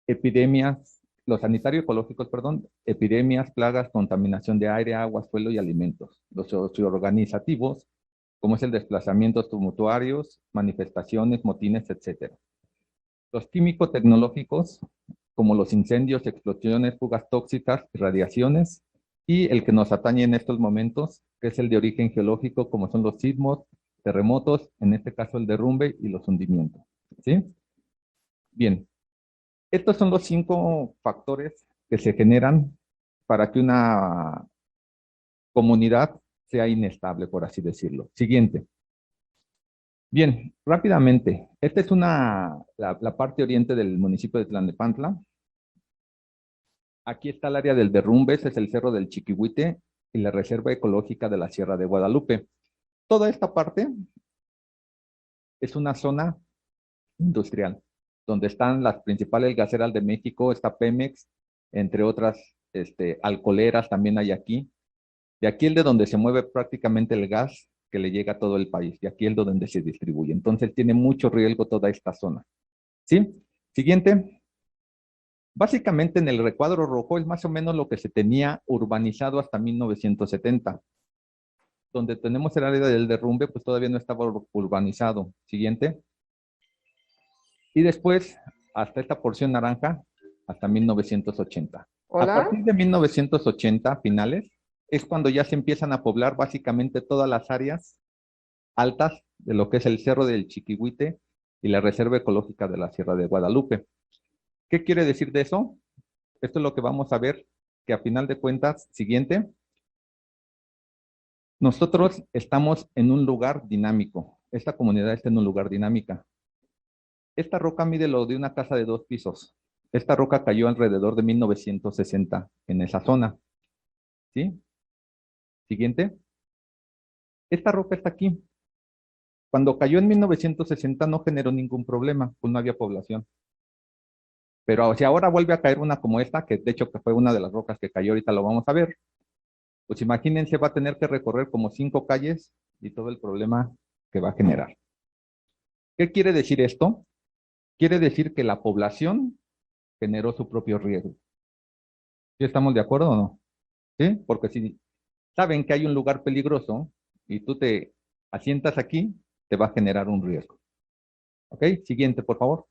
Epidemias, los sanitario-ecológicos, perdón, epidemias, plagas, contaminación de aire, agua, suelo y alimentos. Los socioorganizativos, como es el desplazamiento tumultuarios, manifestaciones, motines, etc. Los químico-tecnológicos, como los incendios, explosiones, fugas tóxicas, radiaciones, y el que nos atañe en estos momentos, que es el de origen geológico, como son los sismos, terremotos, en este caso el derrumbe y los hundimientos. ¿Sí? Bien. Estos son los 5 factores que se generan para que una comunidad sea inestable, por así decirlo. Siguiente. Bien, rápidamente. Esta es la parte oriente del municipio de Tlalnepantla. Aquí está el área del derrumbe, ese es el Cerro del Chiquihuite y la Reserva Ecológica de la Sierra de Guadalupe. Toda esta parte es una zona industrial, donde están las principales gaseras de México, está Pemex, entre otras alcoholeras también hay aquí. De aquí es de donde se mueve prácticamente el gas que le llega a todo el país, y aquí es donde se distribuye. Entonces tiene mucho riesgo toda esta zona. ¿Sí? Siguiente. Básicamente en el recuadro rojo es más o menos lo que se tenía urbanizado hasta 1970. Donde tenemos el área del derrumbe, pues todavía no estaba urbanizado. Siguiente. Y después, hasta esta porción naranja, hasta 1980. A Hola. partir de 1980, finales, es cuando ya se empiezan a poblar básicamente todas las áreas altas de lo que es el Cerro del Chiquihuite y la Reserva Ecológica de la Sierra de Guadalupe. ¿Qué quiere decir de eso? Esto es lo que vamos a ver, que a final de cuentas, siguiente, nosotros estamos en un lugar dinámico. Esta comunidad está en un lugar dinámica. Esta roca mide lo de una casa de 2 pisos. Esta roca cayó alrededor de 1960 en esa zona. ¿Sí? Siguiente. Esta roca está aquí. Cuando cayó en 1960 no generó ningún problema, pues no había población. Pero si ahora vuelve a caer una como esta, que de hecho que fue una de las rocas que cayó, ahorita lo vamos a ver, pues imagínense, va a tener que recorrer como 5 calles y todo el problema que va a generar. ¿Qué quiere decir esto? Quiere decir que la población generó su propio riesgo. ¿Sí estamos de acuerdo o no? ¿Sí? Porque si saben que hay un lugar peligroso y tú te asientas aquí, te va a generar un riesgo. ¿Ok? Siguiente, por favor.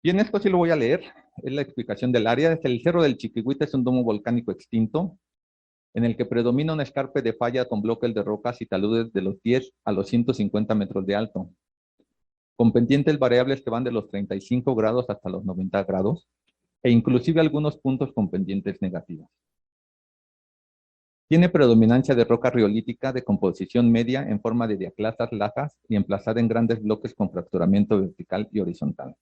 Bien, esto sí lo voy a leer. Es la explicación del área. El Cerro del Chiquihuite es un domo volcánico extinto en el que predomina un escarpe de falla con bloques de rocas y taludes de los 10 a los 150 metros de alto, con pendientes variables que van de los 35 grados hasta los 90 grados, e inclusive algunos puntos con pendientes negativas. Tiene predominancia de roca riolítica de composición media en forma de diaclasas lajas y emplazada en grandes bloques con fracturamiento vertical y horizontal.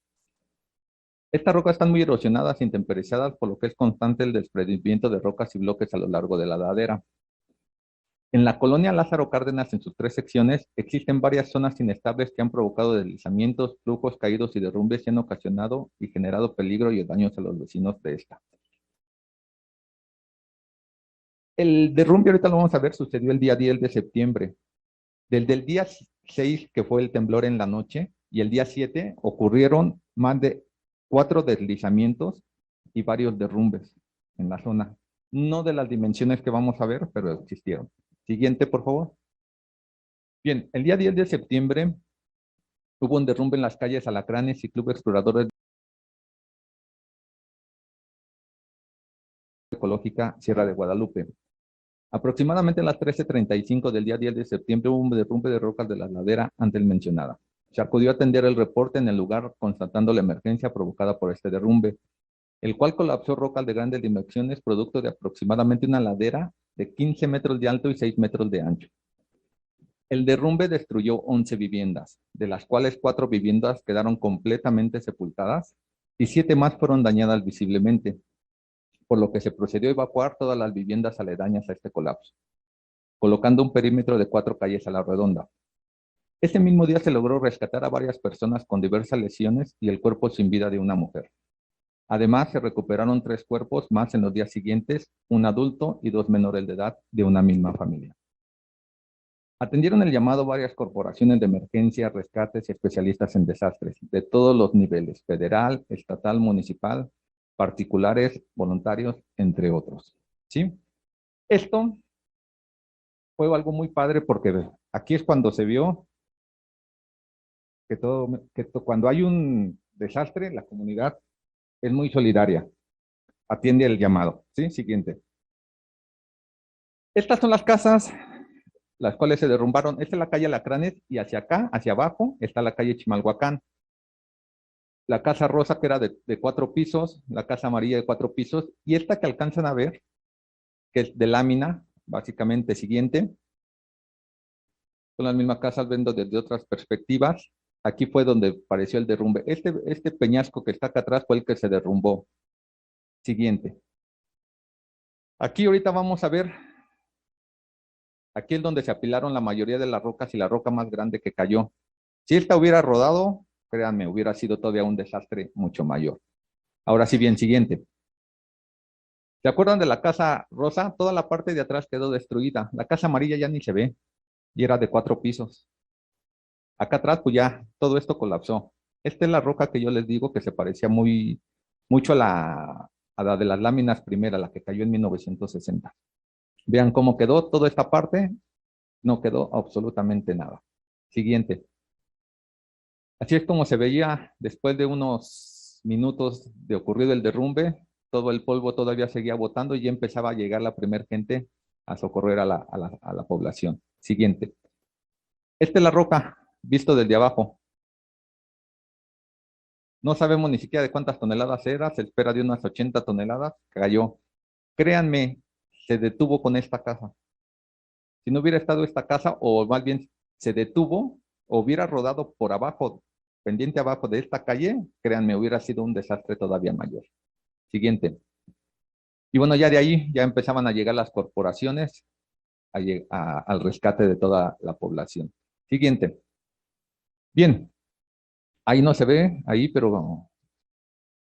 Estas rocas están muy erosionadas e intemperizadas, por lo que es constante el desprendimiento de rocas y bloques a lo largo de la ladera. En la colonia Lázaro Cárdenas, en sus 3 secciones, existen varias zonas inestables que han provocado deslizamientos, flujos caídos y derrumbes y han ocasionado y generado peligro y daños a los vecinos de esta. El derrumbe, ahorita lo vamos a ver, sucedió el día 10 de septiembre. Desde el día 6, que fue el temblor en la noche, y el día 7 ocurrieron más de 4 deslizamientos y varios derrumbes en la zona. No de las dimensiones que vamos a ver, pero existieron. Siguiente, por favor. Bien, el día 10 de septiembre hubo un derrumbe en las calles Alacranes y Club Exploradores Ecológica Sierra de Guadalupe. Aproximadamente a las 13:35 del día 10 de septiembre hubo un derrumbe de rocas de la ladera antes mencionada. Se acudió a atender el reporte en el lugar constatando la emergencia provocada por este derrumbe, el cual colapsó rocas de grandes dimensiones producto de aproximadamente una ladera de 15 metros de alto y 6 metros de ancho. El derrumbe destruyó 11 viviendas, de las cuales 4 viviendas quedaron completamente sepultadas y 7 más fueron dañadas visiblemente, por lo que se procedió a evacuar todas las viviendas aledañas a este colapso, colocando un perímetro de 4 calles a la redonda. Ese mismo día se logró rescatar a varias personas con diversas lesiones y el cuerpo sin vida de una mujer. Además, se recuperaron 3 cuerpos más en los días siguientes, un adulto y 2 menores de edad de una misma familia. Atendieron el llamado varias corporaciones de emergencia, rescates y especialistas en desastres de todos los niveles, federal, estatal, municipal, particulares, voluntarios, entre otros. ¿Sí? Esto fue algo muy padre porque aquí es cuando se vio que cuando hay un desastre, la comunidad es muy solidaria, atiende el llamado. ¿Sí? Siguiente. Estas son las casas las cuales se derrumbaron. Esta es la calle Alacranes y hacia acá, hacia abajo, está la calle Chimalhuacán. La casa rosa que era de 4 pisos, la casa amarilla de 4 pisos, y esta que alcanzan a ver, que es de lámina, básicamente siguiente. Son las mismas casas, viendo desde otras perspectivas. Aquí fue donde apareció el derrumbe. Este peñasco que está acá atrás fue el que se derrumbó. Siguiente. Aquí ahorita vamos a ver. Aquí es donde se apilaron la mayoría de las rocas y la roca más grande que cayó. Si esta hubiera rodado, créanme, hubiera sido todavía un desastre mucho mayor. Ahora sí bien, siguiente. ¿Se acuerdan de la casa rosa? Toda la parte de atrás quedó destruida. La casa amarilla ya ni se ve y era de 4 pisos. Acá atrás, pues ya todo esto colapsó. Esta es la roca que yo les digo que se parecía mucho a la de las láminas primera, la que cayó en 1960. Vean cómo quedó toda esta parte, no quedó absolutamente nada. Siguiente. Así es como se veía después de unos minutos de ocurrido el derrumbe, todo el polvo todavía seguía botando y ya empezaba a llegar la primera gente a socorrer a la población. Siguiente. Esta es la roca, visto desde abajo. No sabemos ni siquiera de cuántas toneladas era, se espera de unas 80 toneladas, cayó. Créanme, se detuvo con esta casa. Si no hubiera estado esta casa, o más bien se detuvo, o hubiera rodado por abajo, pendiente abajo de esta calle, créanme, hubiera sido un desastre todavía mayor. Siguiente. Y bueno, ya de ahí ya empezaban a llegar las corporaciones al rescate de toda la población. Siguiente. Bien, ahí no se ve, ahí, pero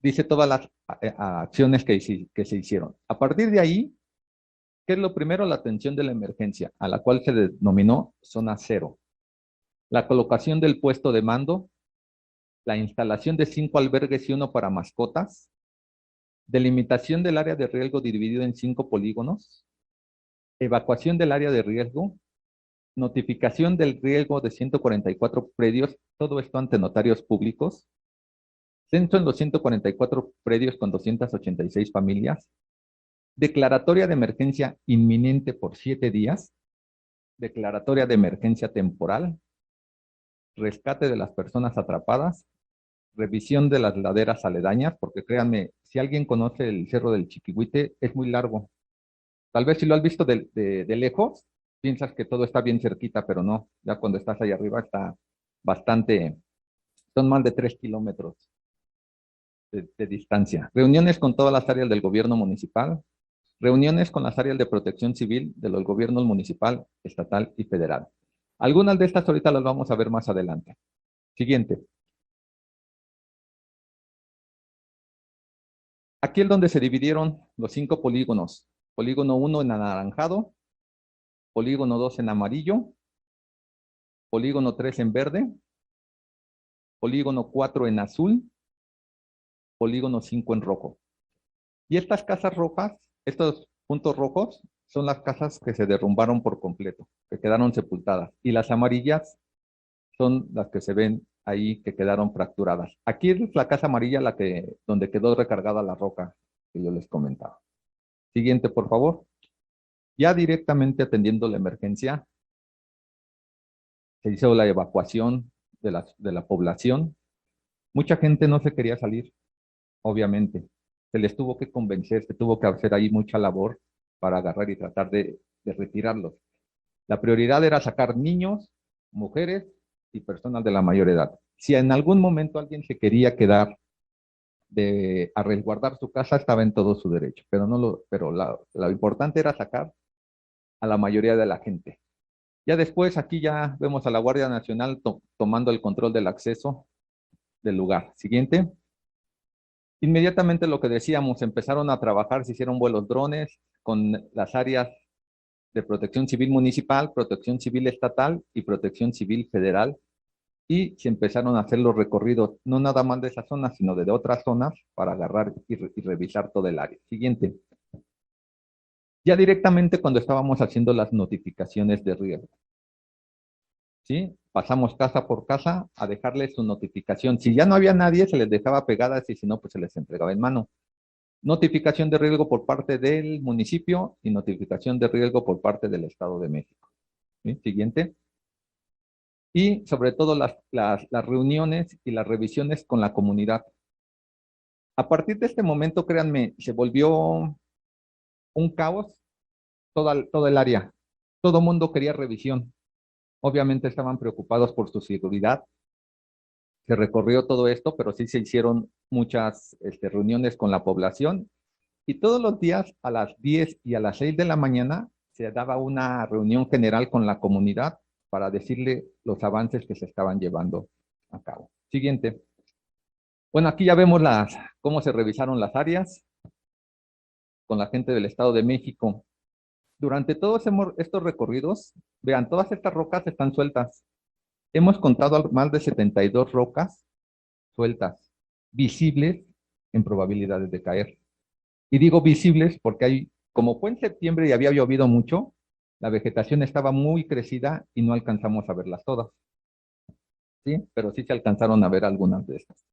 dice todas las acciones que se hicieron. A partir de ahí, ¿qué es lo primero? La atención de la emergencia, a la cual se denominó zona cero. La colocación del puesto de mando, la instalación de 5 albergues y 1 para mascotas, delimitación del área de riesgo dividido en 5 polígonos, evacuación del área de riesgo, notificación del riesgo de 144 predios, todo esto ante notarios públicos, censo en los 144 predios con 286 familias, declaratoria de emergencia inminente por 7 días, declaratoria de emergencia temporal, rescate de las personas atrapadas, revisión de las laderas aledañas, porque créanme, si alguien conoce el Cerro del Chiquihuite, es muy largo. Tal vez si lo has visto de lejos, piensas que todo está bien cerquita, pero no. Ya cuando estás ahí arriba está bastante, son más de 3 kilómetros de distancia. Reuniones con todas las áreas del gobierno municipal, reuniones con las áreas de protección civil de los gobiernos municipal, estatal y federal. Algunas de estas ahorita las vamos a ver más adelante. Siguiente. Aquí es donde se dividieron los 5 polígonos. Polígono 1 en anaranjado, polígono 2 en amarillo, polígono 3 en verde, polígono 4 en azul, polígono 5 en rojo. Y estas casas rojas, estos puntos rojos, son las casas que se derrumbaron por completo, que quedaron sepultadas. Y las amarillas son las que se ven ahí que quedaron fracturadas. Aquí es la casa amarilla donde quedó recargada la roca que yo les comentaba. Siguiente, por favor. Ya directamente atendiendo la emergencia, se hizo la evacuación de la población. Mucha gente no se quería salir, obviamente. Se les tuvo que convencer, se tuvo que hacer ahí mucha labor para agarrar y tratar de retirarlos. La prioridad era sacar niños, mujeres y personas de la mayor edad. Si en algún momento alguien se quería quedar a resguardar su casa, estaba en todo su derecho, pero lo importante era sacar a la mayoría de la gente. Ya después aquí ya vemos a la Guardia Nacional tomando el control del acceso del lugar. Siguiente. Inmediatamente lo que decíamos, empezaron a trabajar, se hicieron vuelos drones con las áreas de protección civil municipal, protección civil estatal y protección civil federal. Y se empezaron a hacer los recorridos, no nada más de esa zona, sino de otras zonas para agarrar y revisar todo el área. Siguiente. Ya directamente cuando estábamos haciendo las notificaciones de riesgo. ¿Sí? Pasamos casa por casa a dejarles su notificación. Si ya no había nadie, se les dejaba pegadas y si no, pues se les entregaba en mano. Notificación de riesgo por parte del municipio y notificación de riesgo por parte del Estado de México. ¿Sí? Siguiente. Y sobre todo las reuniones y las revisiones con la comunidad. A partir de este momento, créanme, se volvió un caos todo el área. Todo el mundo quería revisión. Obviamente estaban preocupados por su seguridad. Se recorrió todo esto, pero sí se hicieron muchas reuniones con la población. Y todos los días a las 10 y a las 6 de la mañana se daba una reunión general con la comunidad para decirle los avances que se estaban llevando a cabo. Siguiente. Bueno, aquí ya vemos cómo se revisaron las áreas con la gente del Estado de México. Durante todos estos recorridos, vean, todas estas rocas están sueltas. Hemos contado más de 72 rocas sueltas, visibles en probabilidades de caer. Y digo visibles porque como fue en septiembre y había llovido mucho, la vegetación estaba muy crecida y no alcanzamos a verlas todas. ¿Sí? Pero sí se alcanzaron a ver algunas de estas.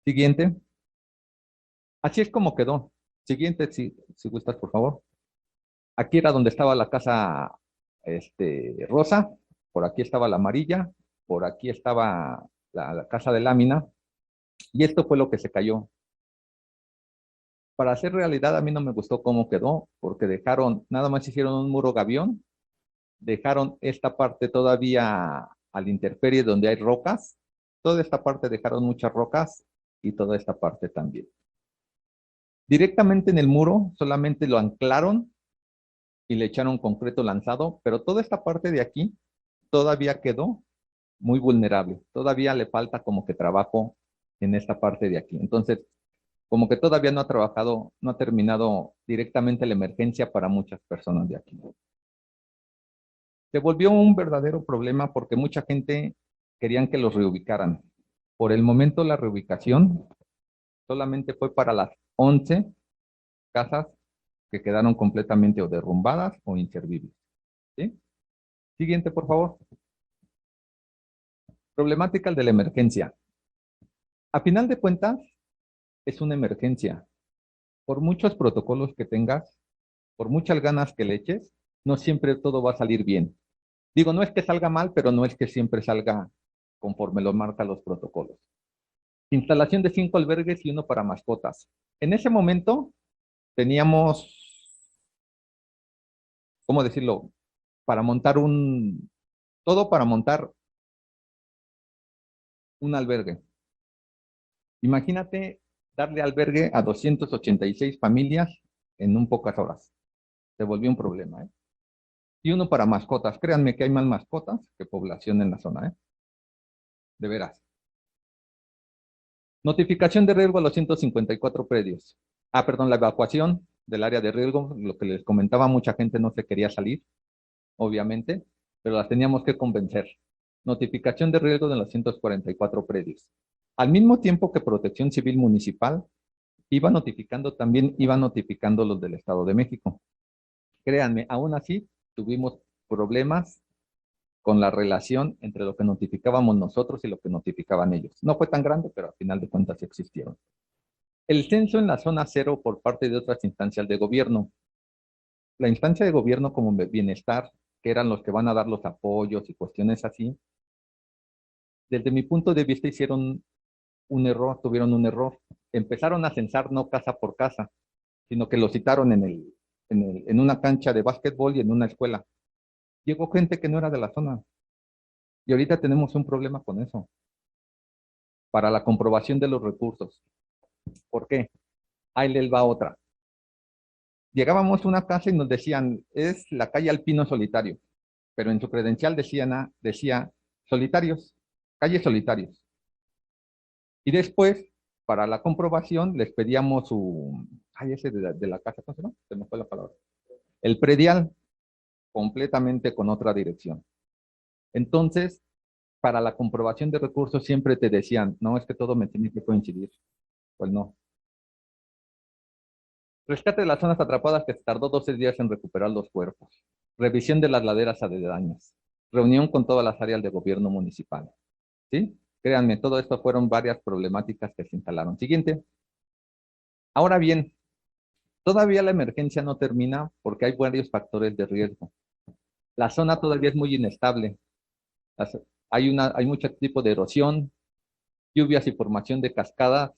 Siguiente. Así es como quedó. Siguiente, si gustas, por favor. Aquí era donde estaba la casa rosa, por aquí estaba la amarilla, por aquí estaba la casa de lámina, y esto fue lo que se cayó. Para hacer realidad, a mí no me gustó cómo quedó, porque nada más hicieron un muro gavión, dejaron esta parte todavía a la intemperie donde hay rocas, toda esta parte dejaron muchas rocas y toda esta parte también. Directamente en el muro solamente lo anclaron y le echaron concreto lanzado, pero toda esta parte de aquí todavía quedó muy vulnerable. Todavía le falta como que trabajo en esta parte de aquí. Entonces, como que todavía no ha trabajado, no ha terminado directamente la emergencia para muchas personas de aquí. Se volvió un verdadero problema porque mucha gente querían que los reubicaran. Por el momento la reubicación solamente fue para las 11 casas que quedaron completamente o derrumbadas o inservibles. ¿Sí? Siguiente, por favor. Problemática de la emergencia. A final de cuentas, es una emergencia. Por muchos protocolos que tengas, por muchas ganas que le eches, no siempre todo va a salir bien. Digo, no es que salga mal, pero no es que siempre salga conforme lo marcan los protocolos. Instalación de 5 albergues y 1 para mascotas. En ese momento teníamos, ¿cómo decirlo? Todo para montar un albergue. Imagínate darle albergue a 286 familias en un pocas horas. Se volvió un problema, ¿eh? Y 1 para mascotas. Créanme que hay más mascotas que población en la zona, ¿eh? De veras. Notificación de riesgo a los 154 predios. Perdón, la evacuación del área de riesgo, lo que les comentaba, mucha gente no se quería salir, obviamente, pero las teníamos que convencer. Notificación de riesgo de los 144 predios. Al mismo tiempo que Protección Civil Municipal iba notificando los del Estado de México. Créanme, aún así tuvimos problemas con la relación entre lo que notificábamos nosotros y lo que notificaban ellos. No fue tan grande, pero al final de cuentas sí existieron. El censo en la zona cero por parte de otras instancias de gobierno. La instancia de gobierno como bienestar, que eran los que van a dar los apoyos y cuestiones así, desde mi punto de vista hicieron un error, tuvieron un error. Empezaron a censar no casa por casa, sino que lo citaron en una cancha de básquetbol y en una escuela. Llegó gente que no era de la zona. Y ahorita tenemos un problema con eso. Para la comprobación de los recursos. ¿Por qué? Ahí les va otra. Llegábamos a una casa y nos decían, es la calle Alpino Solitario, pero en su credencial decía Solitarios, calle Solitarios. Y después, para la comprobación, les pedíamos ese de la casa, ¿cómo se llama? Se me fue la palabra. El predial, completamente con otra dirección. Entonces, para la comprobación de recursos siempre te decían, no, es que todo me tiene que coincidir. Pues no. Rescate de las zonas atrapadas que se tardó 12 días en recuperar los cuerpos. Revisión de las laderas aledañas. Reunión con todas las áreas de gobierno municipal. ¿Sí? Créanme, todo esto fueron varias problemáticas que se instalaron. Siguiente. Ahora bien, todavía la emergencia no termina porque hay varios factores de riesgo. La zona todavía es muy inestable. Hay mucho tipo de erosión, lluvias y formación de cascadas,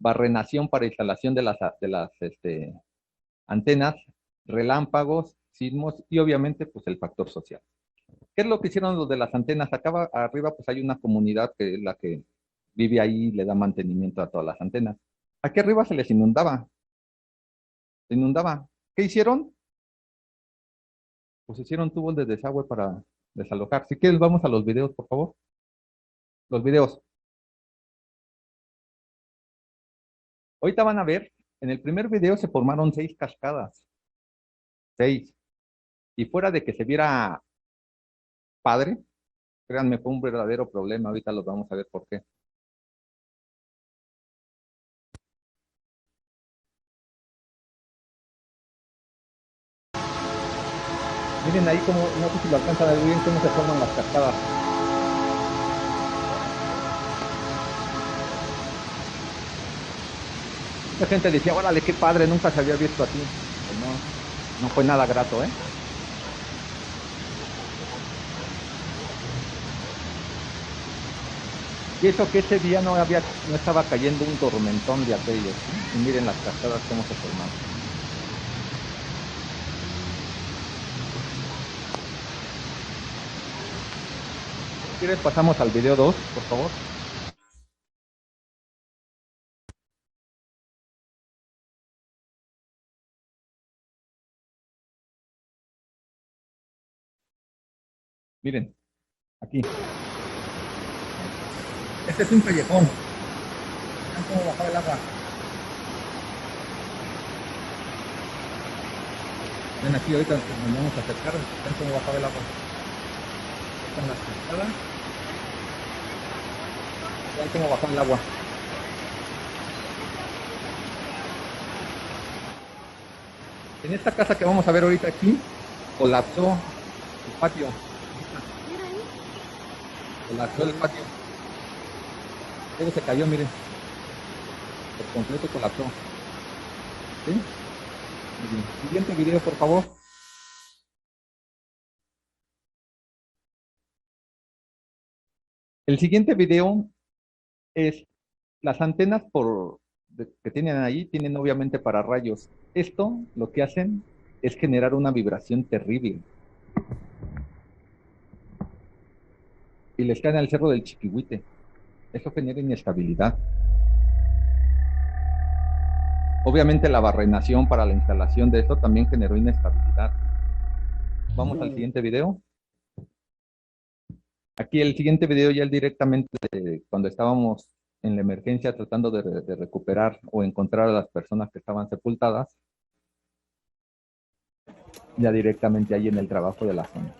barrenación para instalación de las antenas, relámpagos, sismos y obviamente pues el factor social. ¿Qué es lo que hicieron los de las antenas? Acá arriba pues hay una comunidad que es la que vive ahí y le da mantenimiento a todas las antenas. Aquí arriba se les inundaba. Se inundaba. ¿Qué hicieron? Pues hicieron tubos de desagüe para desalojar. Si quieres vamos a los videos, por favor. Los videos. Ahorita van a ver, en el primer video se formaron 6 cascadas. 6. Y fuera de que se viera padre, Créanme, fue un verdadero problema. Ahorita los vamos a ver por qué. Miren ahí cómo, no sé si lo alcanzan a ver bien, cómo se forman las cascadas. La gente decía, órale, qué padre, nunca se había visto así. Pues no, no fue nada grato, ¿eh? Y eso que ese día no estaba cayendo un tormentón de aquellos, ¿sí? Y miren las cascadas cómo se formaron. Si quieres pasamos al video 2, por favor. Miren, aquí. Este es un callejón. Vean cómo bajaba el agua. Ven aquí, ahorita nos vamos a acercar. Vean cómo bajaba el agua. Están las cascadas. Vean cómo bajaba el agua. En esta casa que vamos a ver ahorita aquí, colapsó el patio. Colapsó el patio. Todo se cayó, miren. Por completo colapsó. ¿Sí? Muy bien. Siguiente video, por favor. El siguiente video es las antenas que tienen ahí, tienen obviamente para rayos. Esto lo que hacen es generar una vibración terrible. Y les caen al cerro del Chiquihuite. Eso genera inestabilidad. Obviamente la barrenación para la instalación de esto también generó inestabilidad. Vamos al siguiente video. Aquí el siguiente video ya es directamente cuando estábamos en la emergencia tratando de recuperar o encontrar a las personas que estaban sepultadas. Ya directamente ahí en el trabajo de la zona.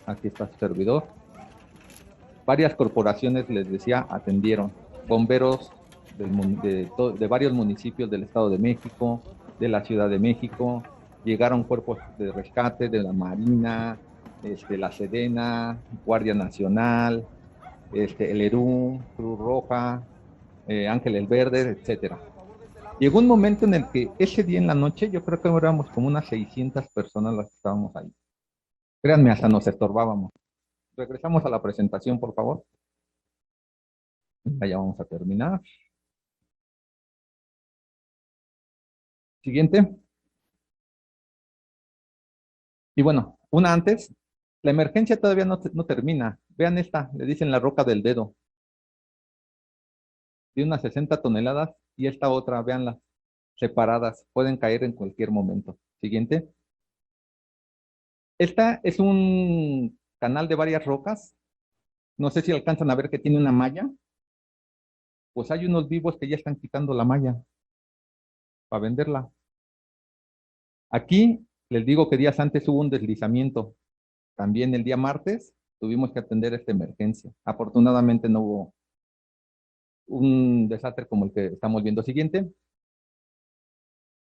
Aquí está su servidor. Varias corporaciones, les decía, atendieron. Bomberos de varios municipios del Estado de México, de la Ciudad de México. Llegaron cuerpos de rescate de la Marina, la Sedena, Guardia Nacional, el ERU, Cruz Roja, Ángeles Verdes, etcétera. Llegó un momento en el que ese día en la noche, yo creo que éramos como unas 600 personas las que estábamos ahí. Créanme, hasta nos estorbábamos. Regresamos a la presentación, por favor. Ya vamos a terminar. Siguiente. Y bueno, una antes. La emergencia todavía no termina. Vean esta, le dicen la roca del dedo. De unas 60 toneladas y esta otra, veanlas, separadas. Pueden caer en cualquier momento. Siguiente. Esta es un canal de varias rocas. No sé si alcanzan a ver que tiene una malla. Pues hay unos vivos que ya están quitando la malla para venderla. Aquí les digo que días antes hubo un deslizamiento. También el día martes tuvimos que atender esta emergencia. Afortunadamente no hubo un desastre como el que estamos viendo siguiente.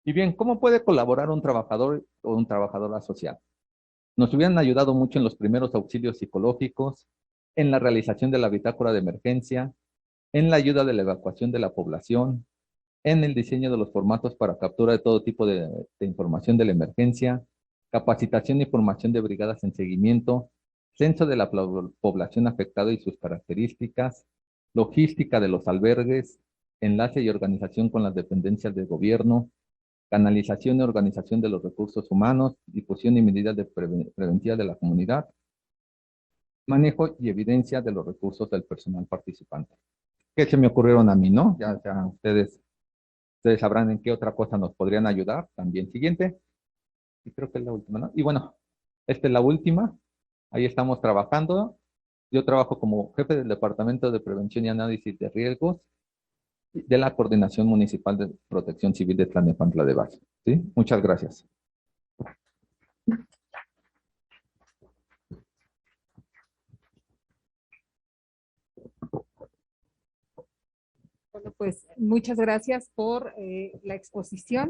Y bien, ¿cómo puede colaborar un trabajador o un trabajador asociado? Nos hubieran ayudado mucho en los primeros auxilios psicológicos, en la realización de la bitácora de emergencia, en la ayuda de la evacuación de la población, en el diseño de los formatos para captura de todo tipo de información de la emergencia, capacitación y formación de brigadas en seguimiento, censo de la población afectada y sus características, logística de los albergues, enlace y organización con las dependencias del gobierno, canalización y organización de los recursos humanos, difusión y medidas de preventiva de la comunidad, manejo y evidencia de los recursos del personal participante. ¿Qué se me ocurrieron a mí, no? Ya ustedes sabrán en qué otra cosa nos podrían ayudar. También siguiente. Y creo que es la última, ¿no? Y bueno, esta es la última. Ahí estamos trabajando. Yo trabajo como jefe del Departamento de Prevención y Análisis de Riesgos de la Coordinación Municipal de Protección Civil de Tlalnepantla de Valle. ¿Sí? Muchas gracias. pues muchas gracias por la exposición,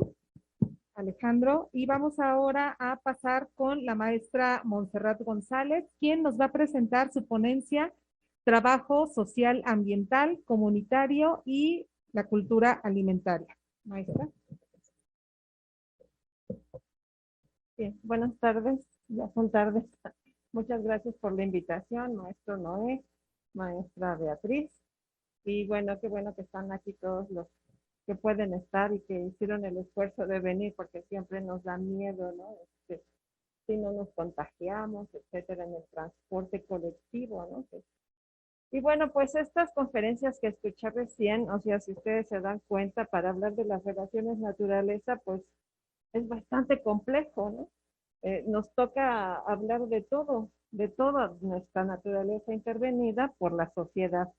Alejandro. Y vamos ahora a pasar con la maestra Montserrat González, quien nos va a presentar su ponencia Trabajo Social Ambiental, Comunitario y la Cultura Alimentaria. Maestra. Bien, buenas tardes, ya son tardes. Muchas gracias por la invitación, maestro Noé, maestra Beatriz. Y bueno, qué bueno que están aquí todos los que pueden estar y que hicieron el esfuerzo de venir, porque siempre nos da miedo, ¿no? Si no nos contagiamos, etcétera, en el transporte colectivo, ¿no? Y bueno, pues estas conferencias que escuché recién, o sea, si ustedes se dan cuenta, para hablar de las relaciones naturaleza, pues es bastante complejo, ¿no? Nos toca hablar de todo, de toda nuestra naturaleza intervenida por la sociedad.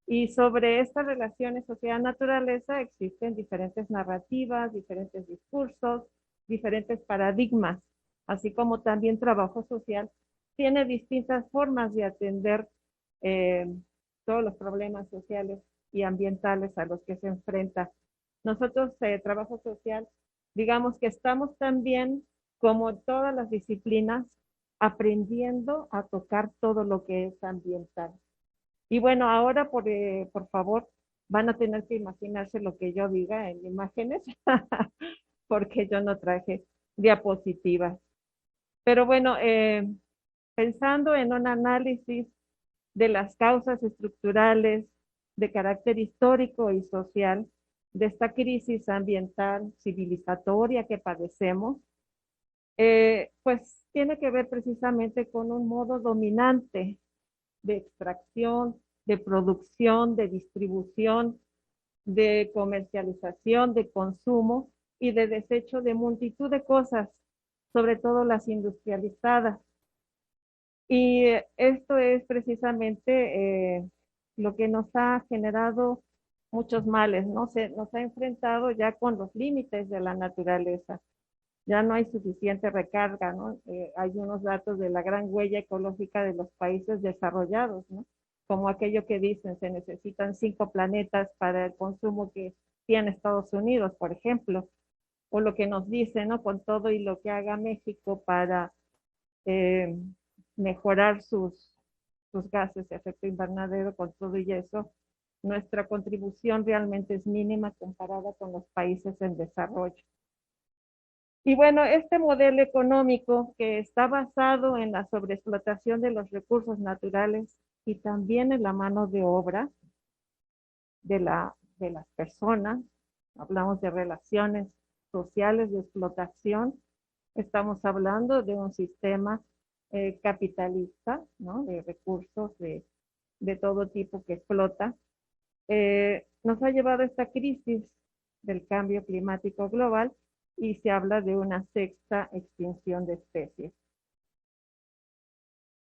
Y sobre estas relaciones sociedad-naturaleza existen diferentes narrativas, diferentes discursos, diferentes paradigmas, así como también trabajo social tiene distintas formas de atender eh, todos los problemas sociales y ambientales a los que se enfrenta. Nosotros, trabajo social, digamos que estamos también, como todas las disciplinas, aprendiendo a tocar todo lo que es ambiental. Y bueno, ahora por favor, van a tener que imaginarse lo que yo diga en imágenes, porque yo no traje diapositivas. Pero bueno, pensando en un análisis de las causas estructurales de carácter histórico y social de esta crisis ambiental civilizatoria que padecemos, pues tiene que ver precisamente con un modo dominante de extracción, de producción, de distribución, de comercialización, de consumo y de desecho de multitud de cosas, sobre todo las industrializadas. Y esto es precisamente lo que nos ha generado muchos males, ¿no? Nos ha enfrentado ya con los límites de la naturaleza. Ya no hay suficiente recarga, ¿no? Hay unos datos de la gran huella ecológica de los países desarrollados, ¿no? Como aquello que dicen, se necesitan 5 planetas para el consumo que tiene Estados Unidos, por ejemplo, o lo que nos dicen, ¿no? Con todo y lo que haga México para eh, mejorar sus gases de efecto invernadero, con todo y eso, nuestra contribución realmente es mínima comparada con los países en desarrollo. Y bueno, este modelo económico que está basado en la sobreexplotación de los recursos naturales y también en la mano de obra de las personas, hablamos de relaciones sociales de explotación, estamos hablando de un sistema capitalista, ¿no? De recursos de todo tipo que explota, nos ha llevado a esta crisis del cambio climático global y se habla de una 6ª extinción de especies.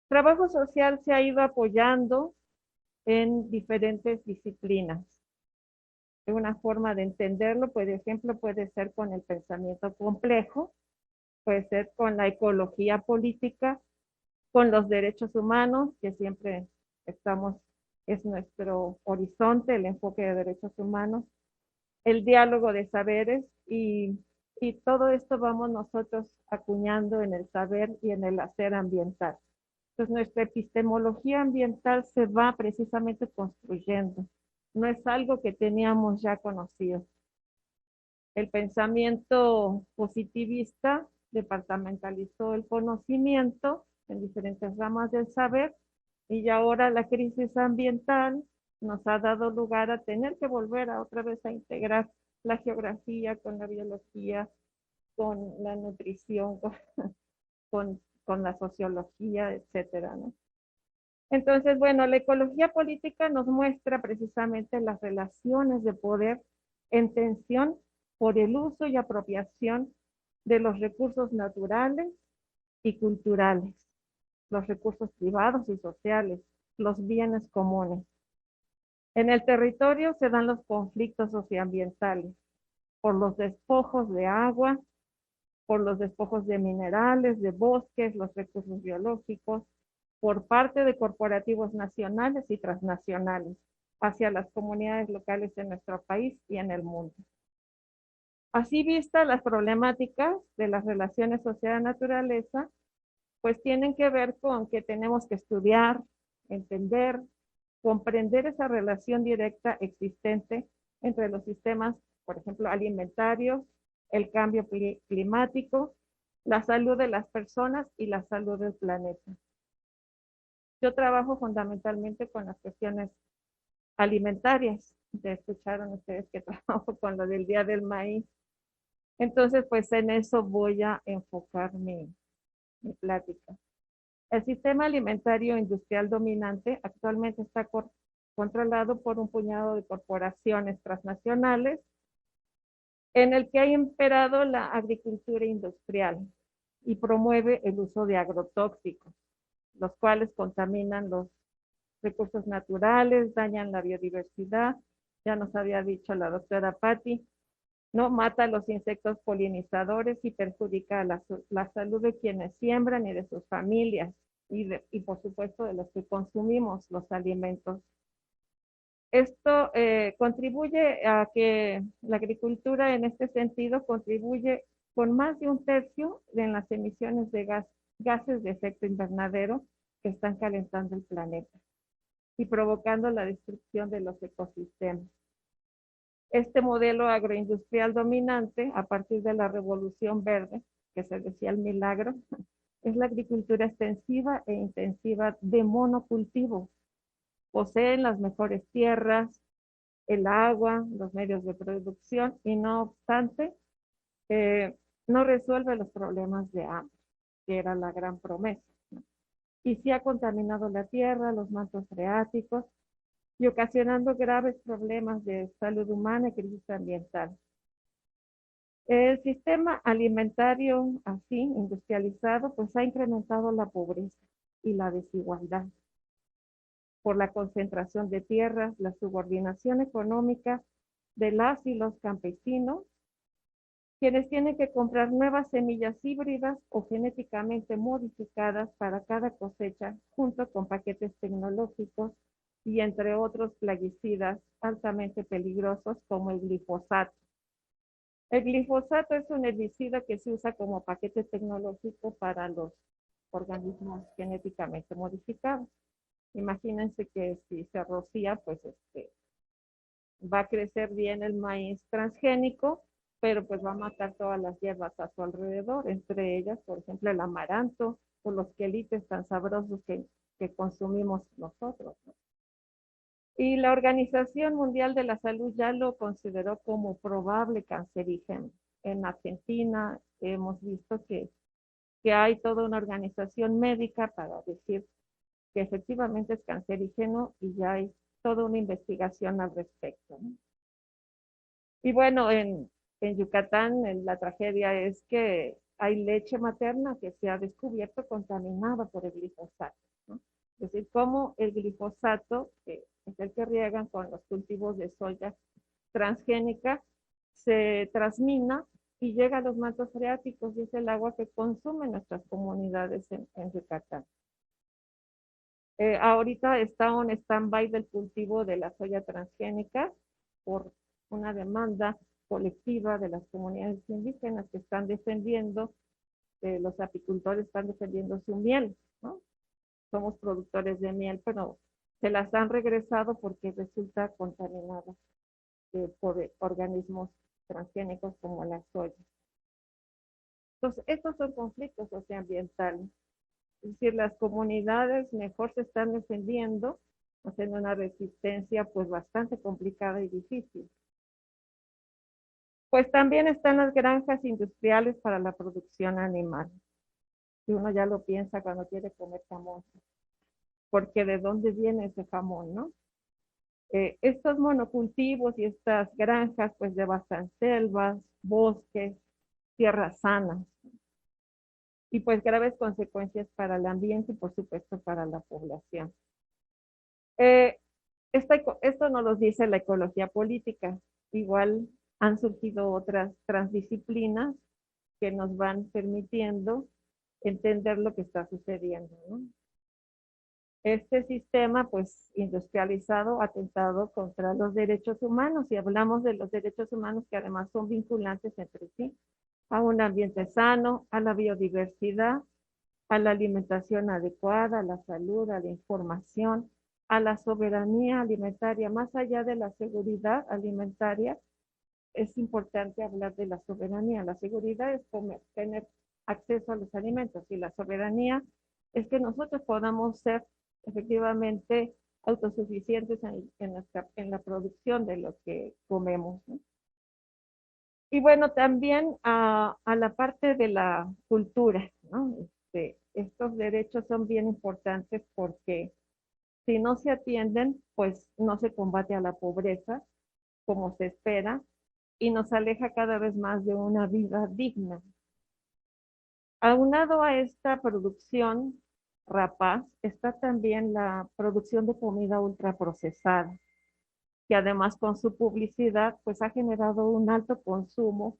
Trabajo social se ha ido apoyando en diferentes disciplinas. Una forma de entenderlo, por ejemplo, puede ser con el pensamiento complejo, puede ser con la ecología política, con los derechos humanos, que siempre es nuestro horizonte, el enfoque de derechos humanos, el diálogo de saberes y todo esto vamos nosotros acuñando en el saber y en el hacer ambiental. Entonces nuestra epistemología ambiental se va precisamente construyendo, no es algo que teníamos ya conocido. El pensamiento positivista departamentalizó el conocimiento en diferentes ramas del saber y ahora la crisis ambiental nos ha dado lugar a tener que volver otra vez a integrar la geografía con la biología, con la nutrición, con la sociología, etcétera, ¿no? Entonces, bueno, la ecología política nos muestra precisamente las relaciones de poder en tensión por el uso y apropiación de los recursos naturales y culturales, los recursos privados y sociales, los bienes comunes. En el territorio se dan los conflictos socioambientales por los despojos de agua, por los despojos de minerales, de bosques, los recursos biológicos, por parte de corporativos nacionales y transnacionales, hacia las comunidades locales en nuestro país y en el mundo. Así vistas las problemáticas de las relaciones sociedad-naturaleza, pues tienen que ver con que tenemos que estudiar, entender, comprender esa relación directa existente entre los sistemas, por ejemplo, alimentarios, el cambio climático, la salud de las personas y la salud del planeta. Yo trabajo fundamentalmente con las cuestiones alimentarias. Ya escucharon ustedes que trabajo con lo del Día del Maíz. Entonces, pues en eso voy a enfocar mi plática. El sistema alimentario industrial dominante actualmente está controlado por un puñado de corporaciones transnacionales en el que ha imperado la agricultura industrial y promueve el uso de agrotóxicos, los cuales contaminan los recursos naturales, dañan la biodiversidad, ya nos había dicho la doctora Patti, ¿no? Mata a los insectos polinizadores y perjudica la salud de quienes siembran y de sus familias y por supuesto de los que consumimos los alimentos. Esto contribuye a que la agricultura en este sentido contribuye con más de 1/3 en las emisiones de gases de efecto invernadero que están calentando el planeta y provocando la destrucción de los ecosistemas. Este modelo agroindustrial dominante, a partir de la Revolución Verde, que se decía el milagro, es la agricultura extensiva e intensiva de monocultivo. Poseen las mejores tierras, el agua, los medios de producción y no obstante, no resuelve los problemas de hambre, que era la gran promesa, ¿no? Y sí ha contaminado la tierra, los mantos freáticos y ocasionando graves problemas de salud humana y crisis ambiental. El sistema alimentario así, industrializado, pues ha incrementado la pobreza y la desigualdad por la concentración de tierras, la subordinación económica de las y los campesinos, quienes tienen que comprar nuevas semillas híbridas o genéticamente modificadas para cada cosecha, junto con paquetes tecnológicos y entre otros plaguicidas altamente peligrosos como el glifosato. El glifosato es un herbicida que se usa como paquete tecnológico para los organismos genéticamente modificados. Imagínense que si se rocía, pues va a crecer bien el maíz transgénico, pero pues va a matar todas las hierbas a su alrededor, entre ellas, por ejemplo, el amaranto o los quelites tan sabrosos que consumimos nosotros, ¿no? Y la Organización Mundial de la Salud ya lo consideró como probable cancerígeno. En Argentina hemos visto que hay toda una organización médica para decir que efectivamente es cancerígeno y ya hay toda una investigación al respecto, ¿no? Y bueno, en Yucatán la tragedia es que hay leche materna que se ha descubierto contaminada por el glifosato, ¿no? Es decir, cómo el glifosato, que es el que riegan con los cultivos de soya transgénica, se transmina y llega a los mantos freáticos y es el agua que consumen nuestras comunidades en Yucatán. Ahorita está un stand-by del cultivo de la soya transgénica por una demanda colectiva de las comunidades indígenas que están defendiendo, los apicultores están defendiendo su miel, ¿no? Somos productores de miel, pero se las han regresado porque resulta contaminada por organismos transgénicos como la soya. Entonces, estos son conflictos socioambientales. Es decir, las comunidades mejor se están defendiendo, haciendo una resistencia pues bastante complicada y difícil. Pues también están las granjas industriales para la producción animal. Y uno ya lo piensa cuando quiere comer jamón, porque ¿de dónde viene ese jamón, no? Estos monocultivos y estas granjas pues devastan selvas, bosques, tierras sanas y pues graves consecuencias para el ambiente y por supuesto para la población. Esto nos lo dice la ecología política. Igual han surgido otras transdisciplinas que nos van permitiendo entender lo que está sucediendo, ¿no? Este sistema, pues, industrializado, ha atentado contra los derechos humanos, y hablamos de los derechos humanos que además son vinculantes entre sí, a un ambiente sano, a la biodiversidad, a la alimentación adecuada, a la salud, a la información, a la soberanía alimentaria. Más allá de la seguridad alimentaria, es importante hablar de la soberanía. La seguridad es tener acceso a los alimentos, y la soberanía es que nosotros podamos ser efectivamente autosuficientes en la producción de lo que comemos, ¿no? Y bueno, también a la parte de la cultura, ¿no? Estos derechos son bien importantes porque si no se atienden, pues no se combate a la pobreza como se espera, y nos aleja cada vez más de una vida digna. Aunado a esta producción rapaz, está también la producción de comida ultraprocesada, que además con su publicidad, pues ha generado un alto consumo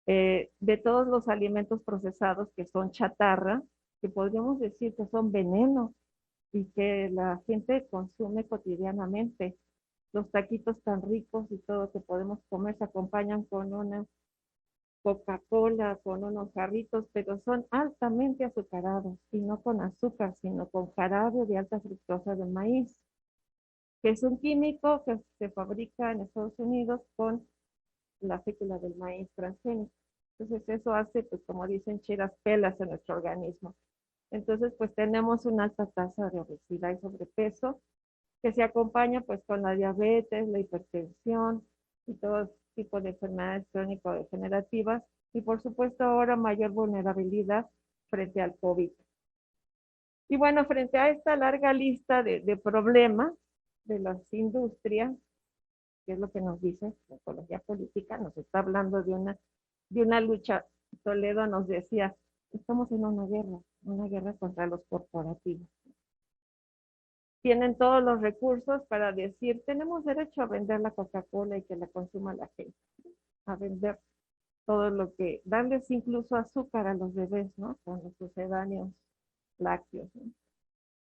de todos los alimentos procesados que son chatarra, que podríamos decir que son veneno y que la gente consume cotidianamente. Los taquitos tan ricos y todo que podemos comer se acompañan con una Coca-Cola, con unos jarritos, pero son altamente azucarados, y no con azúcar, sino con jarabe de alta fructosa de maíz, que es un químico que se fabrica en Estados Unidos con la fécula del maíz transgénico. Entonces eso hace, pues como dicen, chiras pelas en nuestro organismo. Entonces, pues tenemos una alta tasa de obesidad y sobrepeso, que se acompaña pues con la diabetes, la hipertensión y todo tipo de enfermedades crónico-degenerativas, y por supuesto ahora mayor vulnerabilidad frente al COVID. Y bueno, frente a esta larga lista de problemas de las industrias, que es lo que nos dice la ecología política, nos está hablando de una lucha. Toledo nos decía, estamos en una guerra contra los corporativos. Tienen todos los recursos para decir, tenemos derecho a vender la Coca-Cola y que la consuma la gente, a vender todo lo que, darles incluso azúcar a los bebés, ¿no? Con los sucedáneos lácteos, ¿no?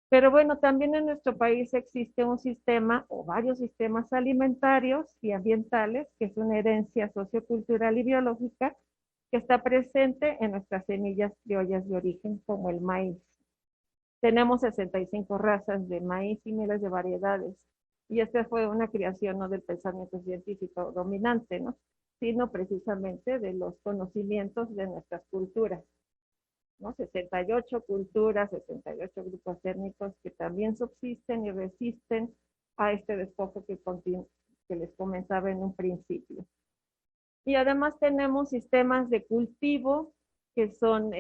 Pero bueno, también en nuestro país existe un sistema o varios sistemas alimentarios y ambientales, que es una herencia sociocultural y biológica que está presente en nuestras semillas criollas de origen, como el maíz. Tenemos 65 razas de maíz y miles de variedades. Y esta fue una creación no del pensamiento científico dominante, ¿no? Sino precisamente de los conocimientos de nuestras culturas, ¿no? 68 culturas, 68 grupos étnicos que también subsisten y resisten a este despojo que les comentaba en un principio. Y además tenemos sistemas de cultivo que son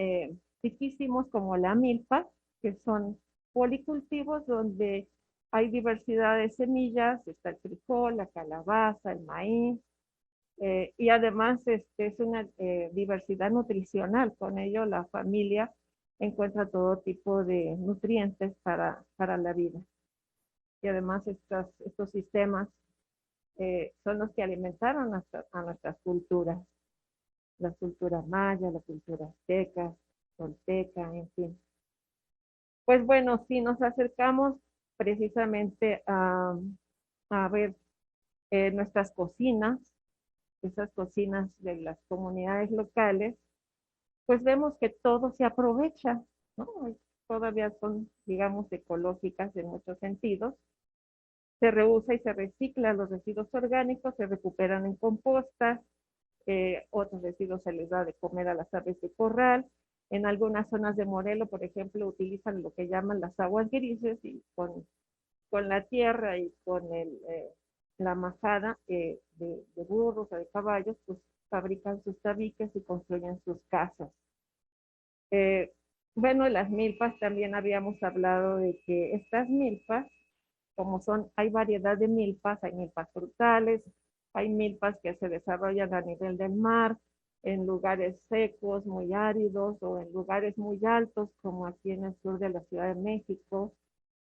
riquísimos, como la milpa, que son policultivos donde hay diversidad de semillas, está el frijol, la calabaza, el maíz, y además es una diversidad nutricional. Con ello la familia encuentra todo tipo de nutrientes para la vida. Y además estos sistemas son los que alimentaron a nuestras culturas, la cultura maya, la cultura azteca, tolteca, en fin. Pues bueno, si nos acercamos precisamente a ver nuestras cocinas, esas cocinas de las comunidades locales, pues vemos que todo se aprovecha, ¿no? Todavía son, digamos, ecológicas en muchos sentidos. Se reusa y se recicla los residuos orgánicos, se recuperan en compostas, otros residuos se les da de comer a las aves de corral. En algunas zonas de Morelos, por ejemplo, utilizan lo que llaman las aguas grises, y con la tierra y con la majada de burros o de caballos, pues fabrican sus tabiques y construyen sus casas. Bueno, las milpas también habíamos hablado de que estas milpas, como hay variedad de milpas, hay milpas frutales, hay milpas que se desarrollan a nivel del mar, en lugares secos, muy áridos, o en lugares muy altos, como aquí en el sur de la Ciudad de México,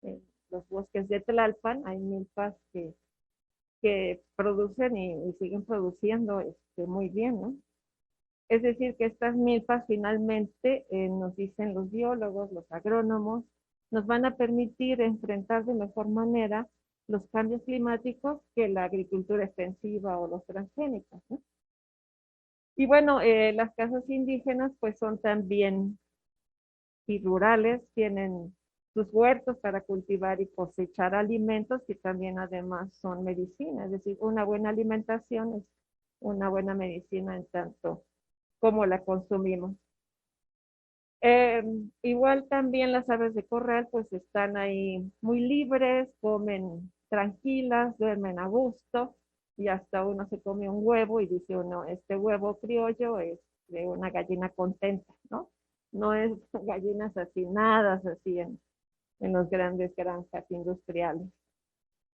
en los bosques de Tlalpan, hay milpas que producen y siguen produciendo muy bien, ¿no? Es decir, que estas milpas finalmente, nos dicen los biólogos, los agrónomos, nos van a permitir enfrentar de mejor manera los cambios climáticos que la agricultura extensiva o los transgénicos, ¿no? Y bueno, las casas indígenas pues son también y rurales, tienen sus huertos para cultivar y cosechar alimentos que también además son medicina, es decir, una buena alimentación es una buena medicina en tanto como la consumimos. Igual también las aves de corral pues están ahí muy libres, comen tranquilas, duermen a gusto y hasta uno se come un huevo y dice uno, este huevo criollo es de una gallina contenta, ¿no? No es gallinas hacinadas así en los grandes granjas industriales.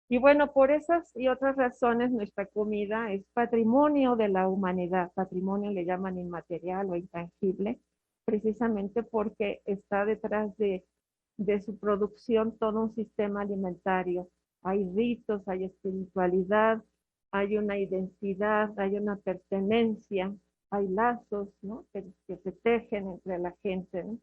Y bueno, por esas y otras razones nuestra comida es patrimonio de la humanidad, patrimonio le llaman inmaterial o intangible, precisamente porque está detrás de su producción todo un sistema alimentario. Hay ritos, hay espiritualidad, hay una identidad, hay una pertenencia, hay lazos, ¿no? que se tejen entre la gente, ¿no?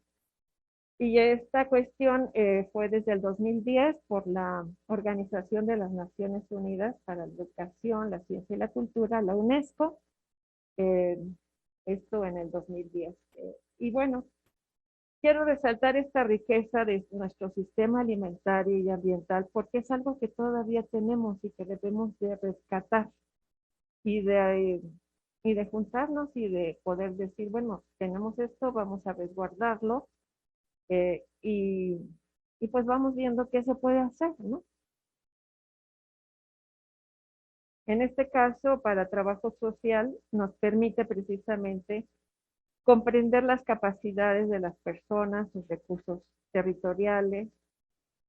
Y esta cuestión fue desde el 2010 por la Organización de las Naciones Unidas para la Educación, la Ciencia y la Cultura, la UNESCO, eh, esto en el 2010. Y bueno, quiero resaltar esta riqueza de nuestro sistema alimentario y ambiental porque es algo que todavía tenemos y que debemos de rescatar y de juntarnos y de poder decir, bueno, tenemos esto, vamos a resguardarlo eh, y, y pues vamos viendo qué se puede hacer, ¿no? En este caso, para trabajo social, nos permite precisamente comprender las capacidades de las personas, sus recursos territoriales,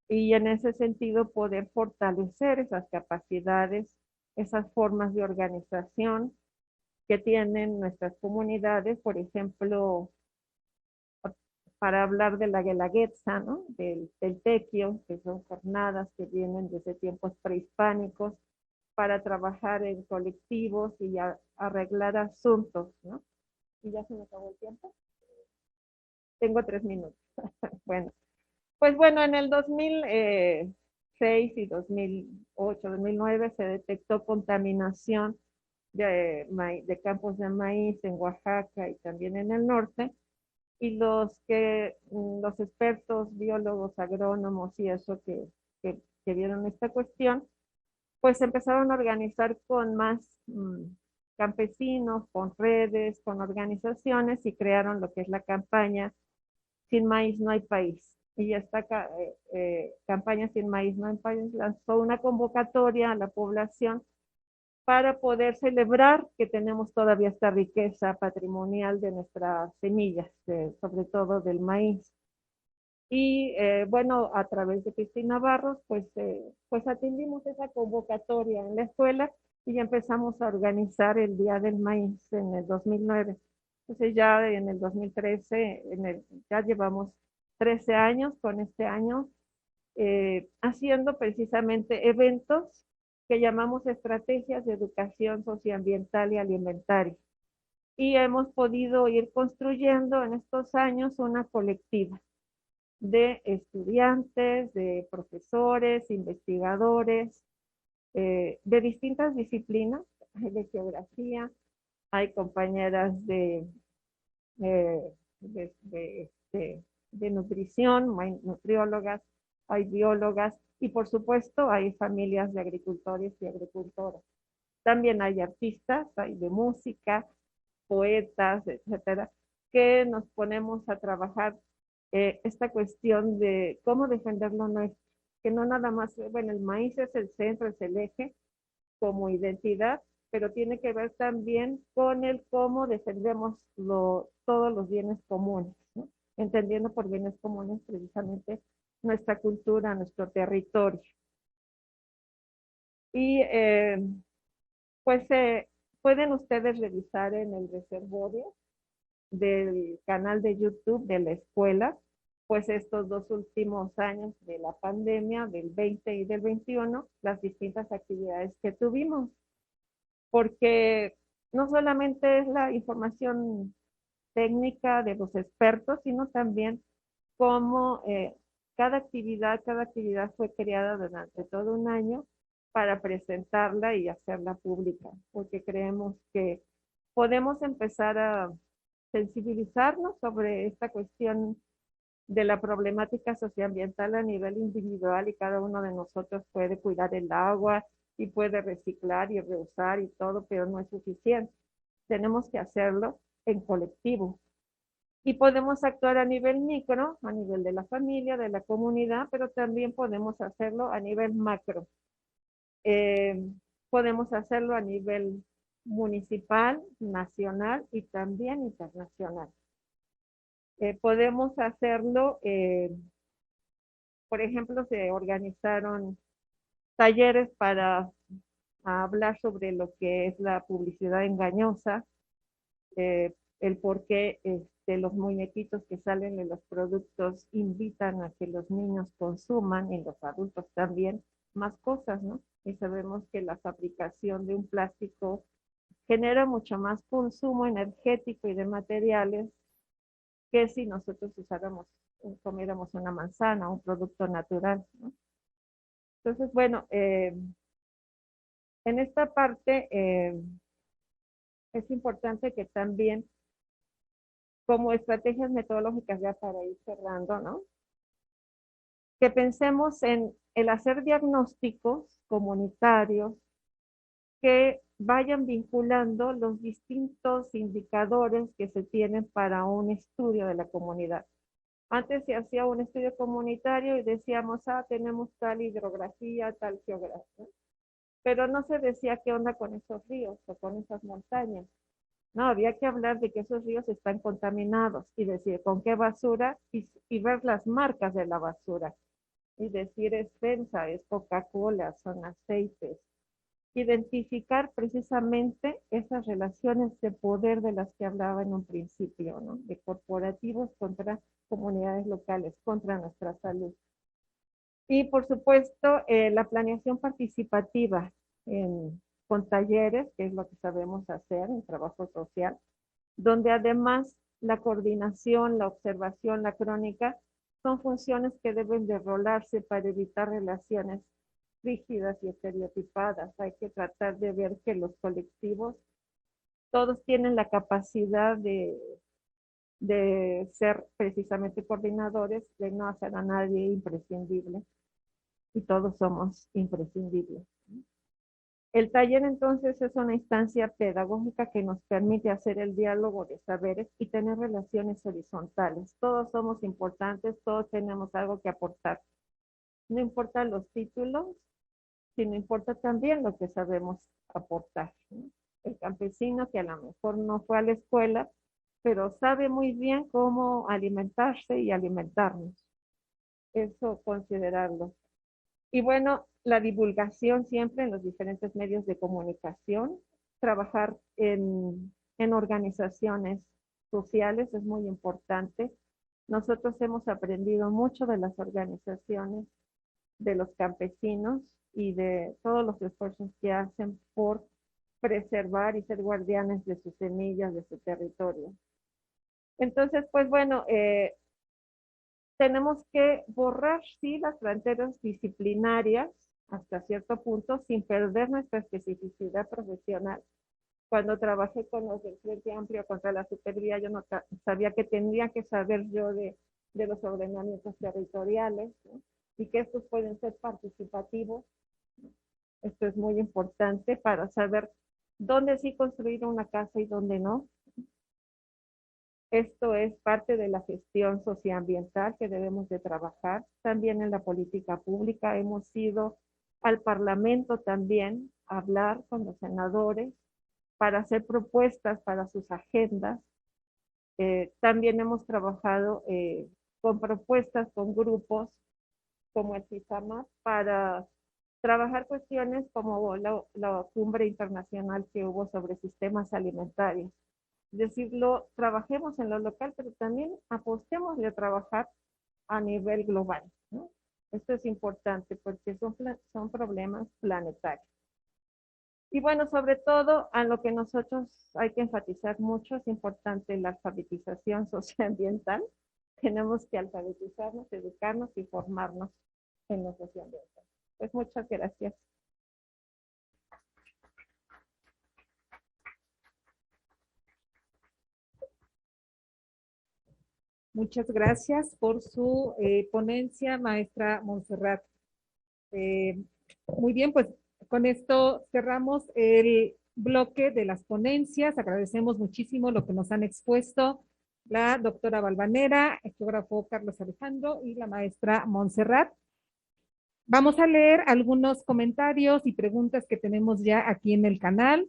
y en ese sentido poder fortalecer esas capacidades, esas formas de organización que tienen nuestras comunidades, por ejemplo, para hablar de la Guelaguetza, ¿no? Del tequio, que son jornadas que vienen desde tiempos prehispánicos para trabajar en colectivos y arreglar asuntos, ¿no? ¿Y ya se me acabó el tiempo? Tengo 3 minutos. Bueno, pues bueno, en el 2006 y 2008, 2009 se detectó contaminación de campos de maíz en Oaxaca y también en el norte, y los expertos, biólogos, agrónomos y eso que vieron esta cuestión, pues empezaron a organizar con más campesinos, con redes, con organizaciones y crearon lo que es la campaña Sin Maíz No Hay País. Y esta campaña Sin Maíz No Hay País lanzó una convocatoria a la población para poder celebrar que tenemos todavía esta riqueza patrimonial de nuestras semillas, sobre todo del maíz. Y bueno, a través de Cristina Barros, pues atendimos esa convocatoria en la escuela y empezamos a organizar el Día del Maíz en el 2009. Entonces ya en el 2013, ya llevamos 13 años con este año haciendo precisamente eventos que llamamos estrategias de educación socioambiental y alimentaria. Y hemos podido ir construyendo en estos años una colectiva de estudiantes, de profesores, investigadores, de distintas disciplinas, hay de geografía, hay compañeras eh, de nutrición, hay nutriólogas, hay biólogas y por supuesto hay familias de agricultores y agricultoras. También hay artistas, hay de música, poetas, etcétera, que nos ponemos a trabajar esta cuestión de cómo defender lo nuestro, que no nada más, bueno, el maíz es el centro, es el eje como identidad, pero tiene que ver también con el cómo defendemos todos los bienes comunes, ¿no? Entendiendo por bienes comunes precisamente nuestra cultura, nuestro territorio. Y pues pueden ustedes revisar en el reservorio del canal de YouTube de la escuela, pues estos 2 últimos años de la pandemia, del 20 y del 21, las distintas actividades que tuvimos, porque no solamente es la información técnica de los expertos, sino también cómo cada actividad fue creada durante todo un año para presentarla y hacerla pública, porque creemos que podemos empezar a sensibilizarnos sobre esta cuestión de la problemática socioambiental a nivel individual, y cada uno de nosotros puede cuidar el agua y puede reciclar y reusar y todo, pero no es suficiente. Tenemos que hacerlo en colectivo. Y podemos actuar a nivel micro, a nivel de la familia, de la comunidad, pero también podemos hacerlo a nivel macro. Eh, Podemos hacerlo a nivel municipal, nacional y también internacional. Podemos hacerlo, por ejemplo, se organizaron talleres para hablar sobre lo que es la publicidad engañosa, el por qué los muñequitos que salen en los productos invitan a que los niños consuman, y los adultos también, más cosas, ¿no? Y sabemos que la fabricación de un plástico genera mucho más consumo energético y de materiales que si nosotros comiéramos una manzana, un producto natural, ¿no? Entonces, bueno, en esta parte es importante que también, como estrategias metodológicas, ya para ir cerrando, ¿no? Que pensemos en el hacer diagnósticos comunitarios que vayan vinculando los distintos indicadores que se tienen para un estudio de la comunidad. Antes se hacía un estudio comunitario y decíamos, tenemos tal hidrografía, tal geografía, pero no se decía qué onda con esos ríos o con esas montañas. No, había que hablar de que esos ríos están contaminados y decir con qué basura y ver las marcas de la basura. Y decir es FEMSA, es Coca-Cola, son aceites. Identificar precisamente esas relaciones de poder de las que hablaba en un principio, ¿no? De corporativos contra comunidades locales, contra nuestra salud. Y por supuesto, la planeación participativa con talleres, que es lo que sabemos hacer en trabajo social, donde además la coordinación, la observación, la crónica, son funciones que deben de rolarse para evitar relaciones rígidas y estereotipadas. Hay que tratar de ver que los colectivos, todos tienen la capacidad de ser precisamente coordinadores, de no hacer a nadie imprescindible, y todos somos imprescindibles. El taller entonces es una instancia pedagógica que nos permite hacer el diálogo de saberes y tener relaciones horizontales. Todos somos importantes, todos tenemos algo que aportar. No importan los títulos, sino importa también lo que sabemos aportar, ¿no? El campesino que a lo mejor no fue a la escuela, pero sabe muy bien cómo alimentarse y alimentarnos. Eso considerarlo. Y bueno, la divulgación siempre en los diferentes medios de comunicación, trabajar en organizaciones sociales es muy importante. Nosotros hemos aprendido mucho de las organizaciones, de los campesinos y de todos los esfuerzos que hacen por preservar y ser guardianes de sus semillas, de su territorio. Entonces, pues bueno, tenemos que borrar, sí, las fronteras disciplinarias hasta cierto punto, sin perder nuestra especificidad profesional. Cuando trabajé con los del Frente Amplio contra la Supervía, yo no sabía que tendría que saber yo de los ordenamientos territoriales, ¿no? Y que estos pueden ser participativos. Esto es muy importante para saber dónde sí construir una casa y dónde no. Esto es parte de la gestión socioambiental que debemos de trabajar. También en la política pública hemos ido al Parlamento también a hablar con los senadores para hacer propuestas para sus agendas. También hemos trabajado con propuestas, con grupos como el CISAMA, para trabajar cuestiones como la cumbre internacional que hubo sobre sistemas alimentarios. Decirlo, trabajemos en lo local, pero también apostemos de trabajar a nivel global, ¿no? Esto es importante porque son problemas planetarios. Y bueno, sobre todo, a lo que nosotros hay que enfatizar mucho, es importante la alfabetización socioambiental, tenemos que alfabetizarnos, educarnos y formarnos en lo socioambiental. Pues muchas gracias. Muchas gracias por su ponencia, maestra Montserrat. Muy bien, pues con esto cerramos el bloque de las ponencias. Agradecemos muchísimo lo que nos han expuesto la doctora Valvanera, el geógrafo Carlos Alejandro y la maestra Montserrat. Vamos a leer algunos comentarios y preguntas que tenemos ya aquí en el canal.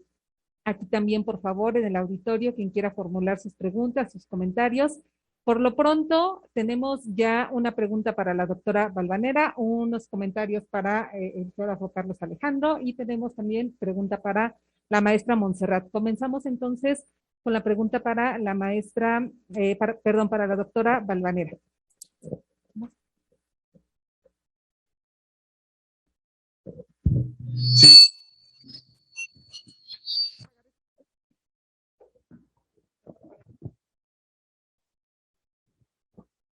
Aquí también, por favor, en el auditorio, quien quiera formular sus preguntas, sus comentarios. Por lo pronto, tenemos ya una pregunta para la doctora Valvanera, unos comentarios para el geógrafo Carlos Alejandro y tenemos también pregunta para la maestra Montserrat. Comenzamos entonces con la pregunta para la maestra, para la doctora Valvanera. Sí.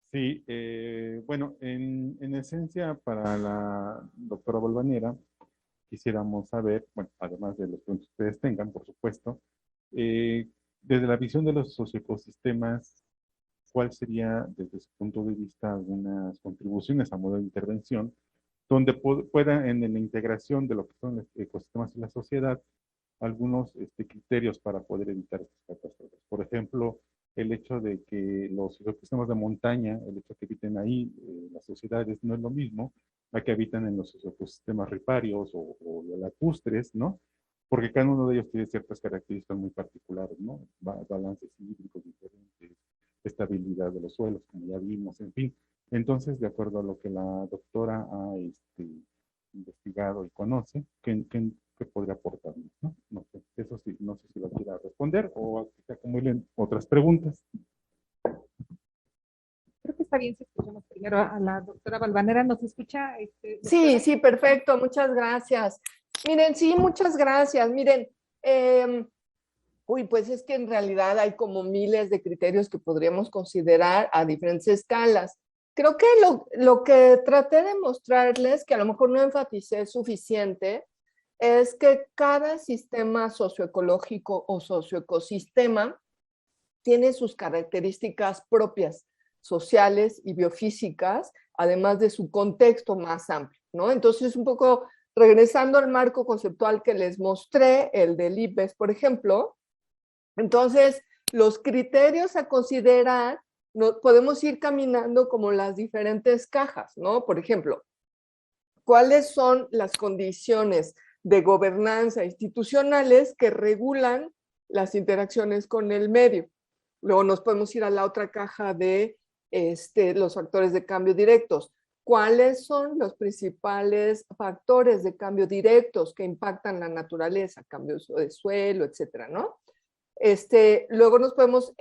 Sí, bueno, en esencia, para la doctora Valvanera, quisiéramos saber, bueno, además de los que ustedes tengan, por supuesto, desde la visión de los socioecosistemas, ¿cuál sería, desde su punto de vista, algunas contribuciones a modo de intervención, donde pueda, en la integración de lo que son los ecosistemas y la sociedad, algunos criterios para poder evitar estas catástrofes? Por ejemplo, el hecho de que los ecosistemas de montaña, el hecho de que habiten ahí, las sociedades, no es lo mismo a que habitan en los ecosistemas riparios o lacustres, ¿no? Porque cada uno de ellos tiene ciertas características muy particulares, ¿no? Balances hídricos diferentes, estabilidad de los suelos, como ya vimos, en fin. Entonces, de acuerdo a lo que la doctora ha investigado y conoce, ¿qué podría aportarnos, ¿no? No sé, eso sí, no sé si lo quiera responder o que se acumulen otras preguntas. Creo que está bien si escuchamos primero a la doctora Valvanera. ¿Nos escucha? Sí, sí, perfecto. Muchas gracias. Miren, sí, muchas gracias. Miren, pues es que en realidad hay como miles de criterios que podríamos considerar a diferentes escalas. Creo que lo que traté de mostrarles, que a lo mejor no enfaticé suficiente, es que cada sistema socioecológico o socioecosistema tiene sus características propias, sociales y biofísicas, además de su contexto más amplio, ¿no? Entonces, un poco regresando al marco conceptual que les mostré, el del IPBES, por ejemplo, entonces, los criterios a considerar, podemos ir caminando como las diferentes cajas, ¿no? Por ejemplo, ¿cuáles son las condiciones de gobernanza institucionales que regulan las interacciones con el medio? Luego nos podemos ir a la otra caja de los factores de cambio directos. ¿Cuáles son los principales factores de cambio directos que impactan la naturaleza? Cambio de suelo, etcétera, ¿no? Luego nos podemos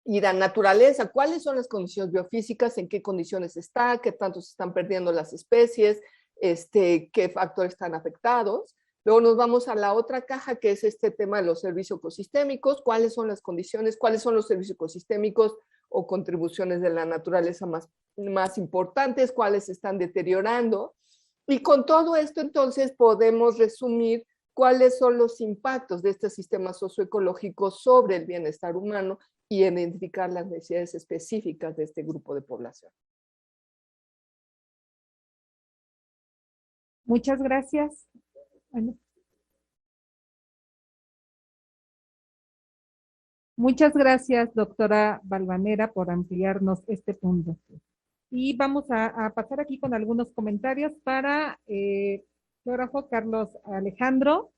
ir a naturaleza. ¿Cuáles son las condiciones biofísicas? ¿En qué condiciones está? ¿Qué tanto se están perdiendo las especies? ¿Qué factores están afectados? Luego nos vamos a la otra caja, que es este tema de los servicios ecosistémicos. ¿Cuáles son las condiciones? ¿Cuáles son los servicios ecosistémicos o contribuciones de la naturaleza más importantes? ¿Cuáles se están deteriorando? Y con todo esto, entonces, podemos resumir cuáles son los impactos de este sistema socioecológico sobre el bienestar humano y identificar las necesidades específicas de este grupo de población. Muchas gracias. Bueno. Muchas gracias, doctora Valvanera, por ampliarnos este punto. Y vamos a pasar aquí con algunos comentarios para el geógrafo Carlos Alejandro.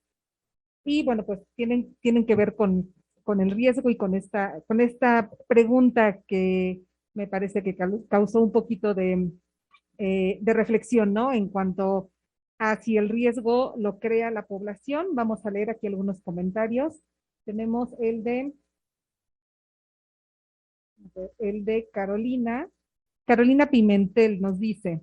Y bueno, pues tienen que ver con el riesgo y con esta pregunta que me parece que causó un poquito de reflexión, ¿no? En cuanto a si el riesgo lo crea la población. Vamos a leer aquí algunos comentarios. Tenemos el de Carolina. Carolina Pimentel nos dice: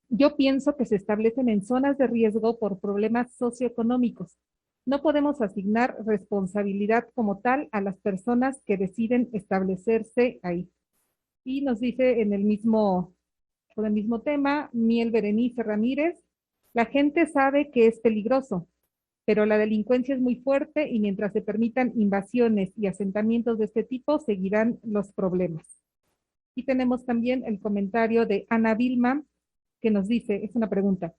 yo pienso que se establecen en zonas de riesgo por problemas socioeconómicos. No podemos asignar responsabilidad como tal a las personas que deciden establecerse ahí. Y nos dice por el mismo tema, Miel Berenice Ramírez, la gente sabe que es peligroso, pero la delincuencia es muy fuerte y mientras se permitan invasiones y asentamientos de este tipo, seguirán los problemas. Y tenemos también el comentario de Ana Vilma, que nos dice, es una pregunta,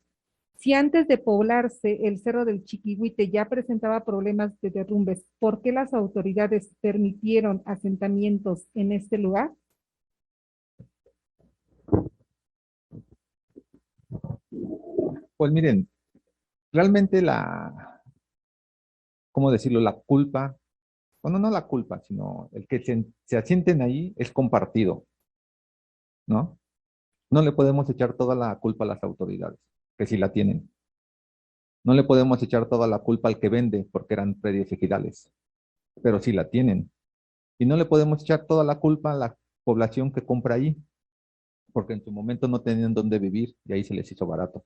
si antes de poblarse el Cerro del Chiquihuite ya presentaba problemas de derrumbes, ¿por qué las autoridades permitieron asentamientos en este lugar? Pues miren, realmente ¿cómo decirlo? La culpa, bueno, no la culpa, sino el que se asienten ahí es compartido, ¿no? No le podemos echar toda la culpa a las autoridades, que sí la tienen. No le podemos echar toda la culpa al que vende, porque eran predios ejidales, pero sí la tienen. Y no le podemos echar toda la culpa a la población que compra ahí, porque en su momento no tenían dónde vivir y ahí se les hizo barato.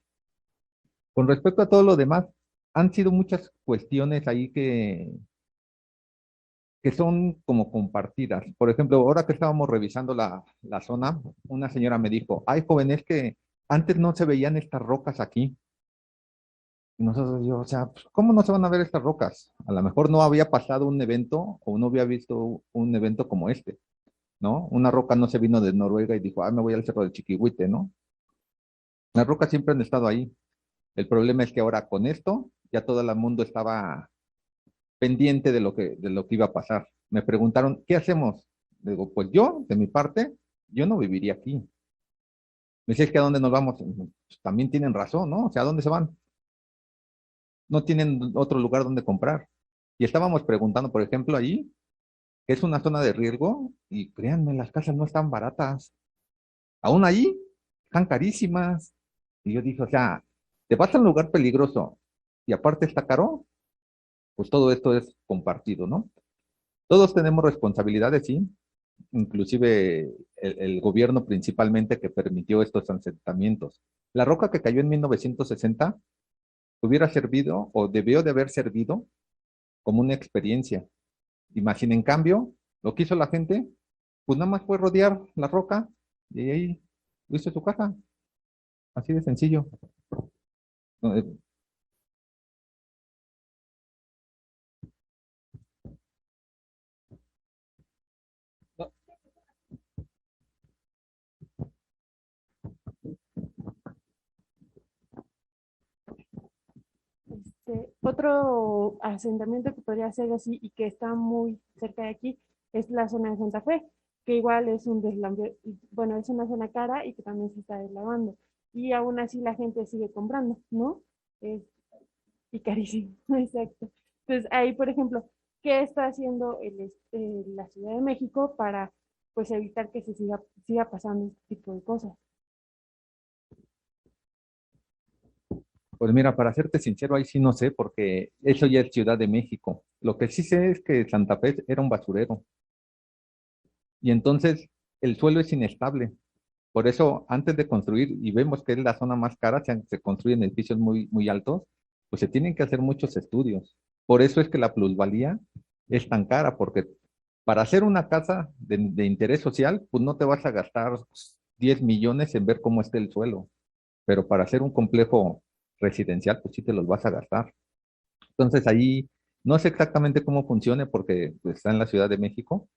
Con respecto a todo lo demás, han sido muchas cuestiones ahí que son como compartidas. Por ejemplo, ahora que estábamos revisando la zona, una señora me dijo, ay, joven, es que antes no se veían estas rocas aquí. Y nosotros, yo, o sea, pues, ¿cómo no se van a ver estas rocas? A lo mejor no había pasado un evento o no había visto un evento como este, ¿no? Una roca no se vino de Noruega y dijo, ah, me voy al Cerro del Chiquihuite, ¿no? Las rocas siempre han estado ahí. El problema es que ahora con esto ya todo el mundo estaba pendiente de lo que iba a pasar. Me preguntaron, ¿qué hacemos? Digo, pues yo, de mi parte, yo no viviría aquí. Me dice, ¿es que a dónde nos vamos? Pues también tienen razón, ¿no? O sea, ¿a dónde se van? No tienen otro lugar donde comprar. Y estábamos preguntando, por ejemplo, ahí, que es una zona de riesgo, y créanme, las casas no están baratas. Aún ahí, están carísimas. Y yo dije, o sea, te vas a un lugar peligroso y aparte está caro, pues todo esto es compartido, ¿no? Todos tenemos responsabilidades, sí, inclusive el gobierno principalmente que permitió estos asentamientos. La roca que cayó en 1960 hubiera servido o debió de haber servido como una experiencia. Imaginen, en cambio, lo que hizo la gente, pues nada más fue rodear la roca y ahí hizo su casa, así de sencillo. No, no, Otro asentamiento que podría ser así y que está muy cerca de aquí es la zona de Santa Fe, que igual es un deslambre, bueno, es una zona cara y que también se está deslavando. Y aún así la gente sigue comprando, ¿no? Es, y carísimo, exacto. Entonces ahí, por ejemplo, ¿qué está haciendo la Ciudad de México para pues evitar que siga pasando este tipo de cosas? pues mira, para serte sincero, ahí sí no sé, porque eso ya es Ciudad de México. Lo que sí sé es que Santa Fe era un basurero y entonces el suelo es inestable. Por eso, antes de construir, y vemos que es la zona más cara, se construyen edificios muy, muy altos, pues se tienen que hacer muchos estudios. Por eso es que la plusvalía es tan cara, porque para hacer una casa de interés social, pues no te vas a gastar 10 millones en ver cómo está el suelo, pero para hacer un complejo residencial, pues sí te los vas a gastar. Entonces ahí no sé exactamente cómo funcione porque pues, está en la Ciudad de México,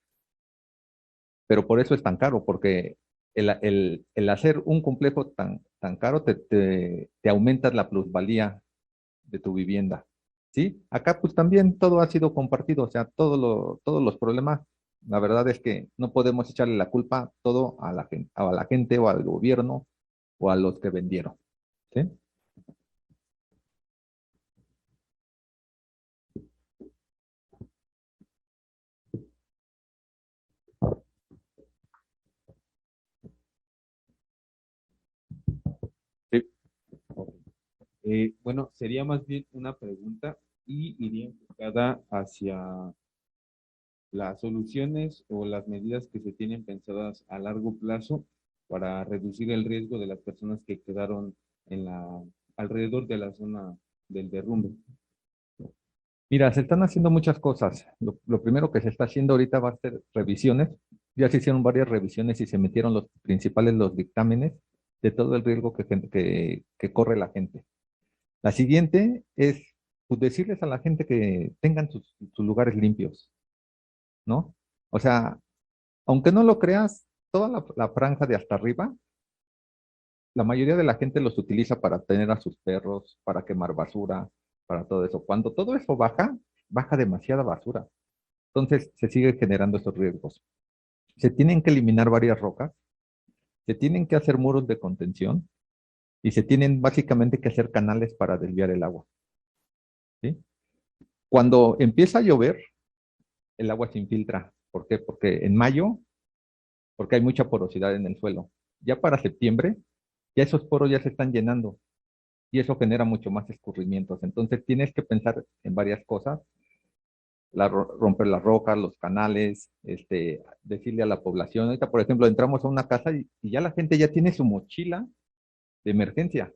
pero por eso es tan caro, porque el hacer un complejo tan caro te aumentas la plusvalía de tu vivienda, ¿sí? Acá pues también todo ha sido compartido, o sea, todos los problemas, la verdad es que no podemos echarle la culpa todo a la gente o al gobierno o a los que vendieron, ¿sí? Sí. Bueno, sería más bien una pregunta y iría enfocada hacia las soluciones o las medidas que se tienen pensadas a largo plazo para reducir el riesgo de las personas que quedaron alrededor de la zona del derrumbe. Mira, se están haciendo muchas cosas. Lo primero que se está haciendo ahorita va a ser revisiones Ya se hicieron varias revisiones y se metieron los dictámenes de todo el riesgo que corre la gente. La siguiente es pues, decirles a la gente que tengan sus lugares limpios, ¿no? O sea, aunque no lo creas, toda la franja de hasta arriba, la mayoría de la gente los utiliza para tener a sus perros, para quemar basura, para todo eso. Cuando todo eso baja demasiada basura. Entonces se sigue generando estos riesgos. Se tienen que eliminar varias rocas, se tienen que hacer muros de contención y se tienen básicamente que hacer canales para desviar el agua. ¿Sí? Cuando empieza a llover, el agua se infiltra. ¿Por qué? Porque en mayo, porque hay mucha porosidad en el suelo. Ya para septiembre, ya esos poros ya se están llenando y eso genera mucho más escurrimientos. Entonces tienes que pensar en varias cosas, romper las rocas, los canales, decirle a la población. Ahorita, por ejemplo, entramos a una casa y ya la gente ya tiene su mochila de emergencia,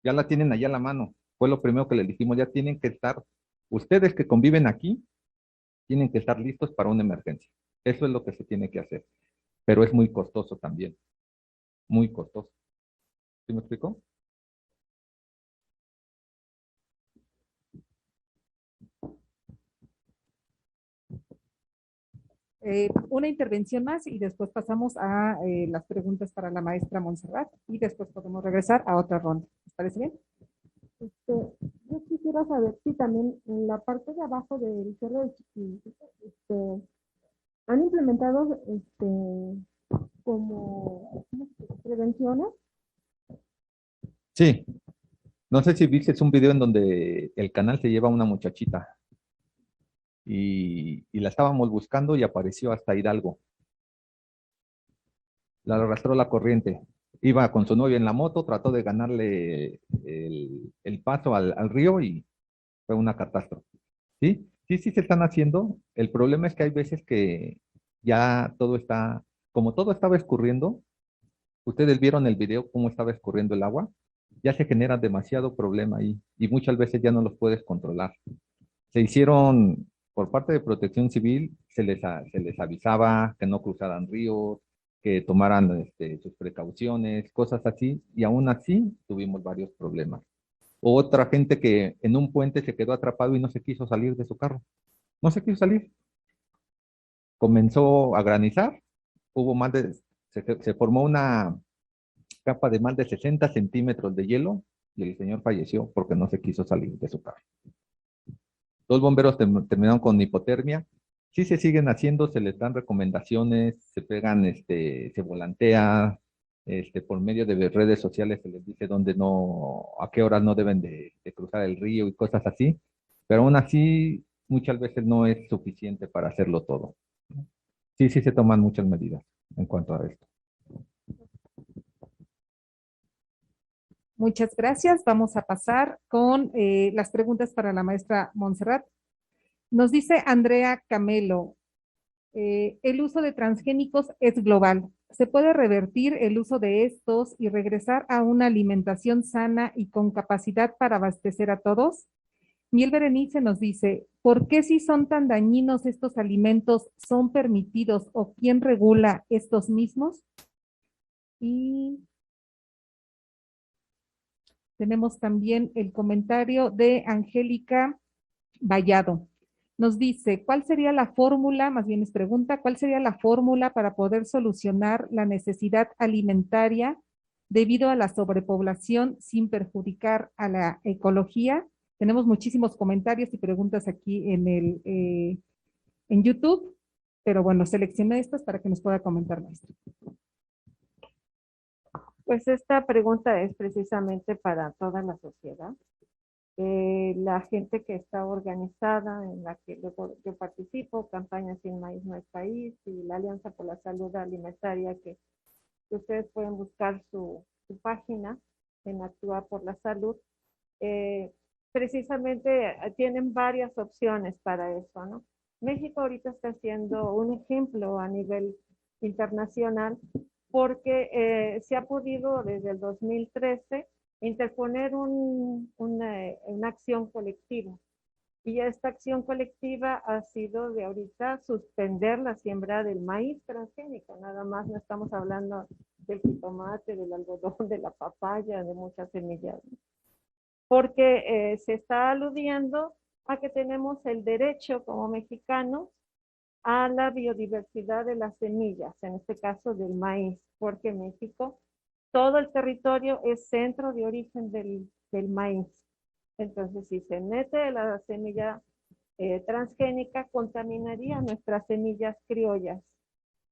ya la tienen allá a la mano. Fue lo primero que les dijimos, ya tienen que estar, ustedes que conviven aquí, tienen que estar listos para una emergencia. Eso es lo que se tiene que hacer, pero es muy costoso también, muy costoso. ¿Sí me explico? Una intervención más y después pasamos a las preguntas para la maestra Montserrat y después podemos regresar a otra ronda. ¿Les parece bien? Yo quisiera saber si también en la parte de abajo del Cerro de Chiquitita, han implementado como ¿cómo se dice? Prevenciones. Sí. No sé si viste un video en donde el canal se lleva a una muchachita y la estábamos buscando y apareció hasta Hidalgo. La arrastró la corriente. Iba con su novia en la moto, trató de ganarle el paso al río y fue una catástrofe. ¿Sí? Sí, sí se están haciendo. El problema es que hay veces que ya todo está, como todo estaba escurriendo, ustedes vieron el video cómo estaba escurriendo el agua, ya se genera demasiado problema ahí y muchas veces ya no los puedes controlar. Se hicieron, por parte de Protección Civil, se les avisaba que no cruzaran ríos, que tomaran sus precauciones, cosas así, y aún así tuvimos varios problemas. Otra gente que en un puente se quedó atrapado y no se quiso salir de su carro. No se quiso salir. Comenzó a granizar, se formó una capa de más de 60 centímetros de hielo y el señor falleció porque no se quiso salir de su carro. Dos bomberos terminaron con hipotermia. Sí se siguen haciendo, se les dan recomendaciones, se pegan, se volantea, por medio de redes sociales se les dice dónde no, a qué horas no deben de cruzar el río y cosas así, pero aún así muchas veces no es suficiente para hacerlo todo. Sí, sí se toman muchas medidas en cuanto a esto. Muchas gracias. Vamos a pasar con las preguntas para la maestra Montserrat. Nos dice Andrea Camelo, el uso de transgénicos es global. ¿Se puede revertir el uso de estos y regresar a una alimentación sana y con capacidad para abastecer a todos? Miel Berenice nos dice, ¿por qué si son tan dañinos estos alimentos son permitidos o quién regula estos mismos? Y tenemos también el comentario de Angélica Vallado. Nos dice, ¿cuál sería la fórmula, más bien es pregunta, cuál sería la fórmula para poder solucionar la necesidad alimentaria debido a la sobrepoblación sin perjudicar a la ecología? Tenemos muchísimos comentarios y preguntas aquí en YouTube, pero bueno, seleccioné estas para que nos pueda comentar, maestra. Pues esta pregunta es precisamente para toda la sociedad. La gente que está organizada, en la que luego yo participo, Campaña Sin Maíz No es País y la Alianza por la Salud Alimentaria, que ustedes pueden buscar su página en Actúa por la Salud. Precisamente tienen varias opciones para eso, ¿no? México ahorita está haciendo un ejemplo a nivel internacional porque se ha podido desde el 2013 interponer una acción colectiva Y esta acción colectiva ha sido de ahorita suspender la siembra del maíz transgénico. Nada más no estamos hablando del jitomate, del algodón, de la papaya, de muchas semillas. Porque se está aludiendo a que tenemos el derecho como mexicanos a la biodiversidad de las semillas, en este caso del maíz, porque México, todo el territorio es centro de origen del maíz. Entonces, si se mete la semilla transgénica, contaminaría nuestras semillas criollas.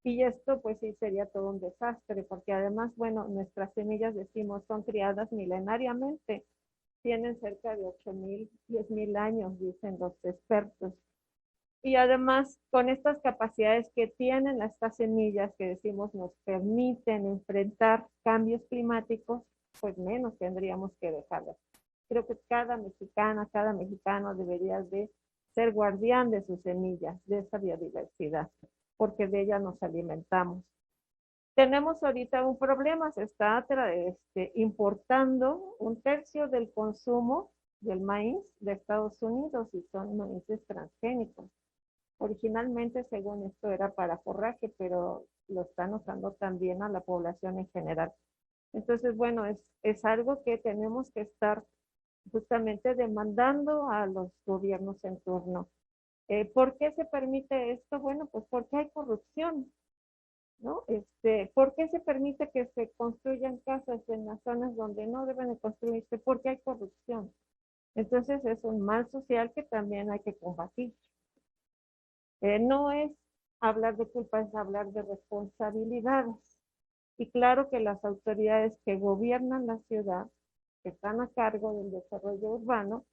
Y esto, pues sí, sería todo un desastre, porque además, bueno, nuestras semillas, decimos, son criadas milenariamente. Tienen cerca de 8,000, 10,000 años, dicen los expertos. Y además, con estas capacidades que tienen estas semillas, que decimos nos permiten enfrentar cambios climáticos, pues menos tendríamos que dejarlas. Creo que cada mexicana, cada mexicano debería de ser guardián de sus semillas, de esa biodiversidad, porque de ella nos alimentamos. Tenemos ahorita un problema, se está importando 1/3 del consumo del maíz de Estados Unidos y son maíces transgénicos. Originalmente, según esto, era para forraje, pero lo están usando también a la población en general. Entonces, bueno, es algo que tenemos que estar justamente demandando a los gobiernos en turno. ¿Por qué se permite esto? Bueno, pues porque hay corrupción, ¿no? ¿Por qué se permite que se construyan casas en las zonas donde no deben de construirse? Porque hay corrupción. Entonces es un mal social que también hay que combatir. No es hablar de culpa, es hablar de responsabilidades. Y claro que las autoridades que gobiernan la ciudad, que están a cargo del desarrollo urbano,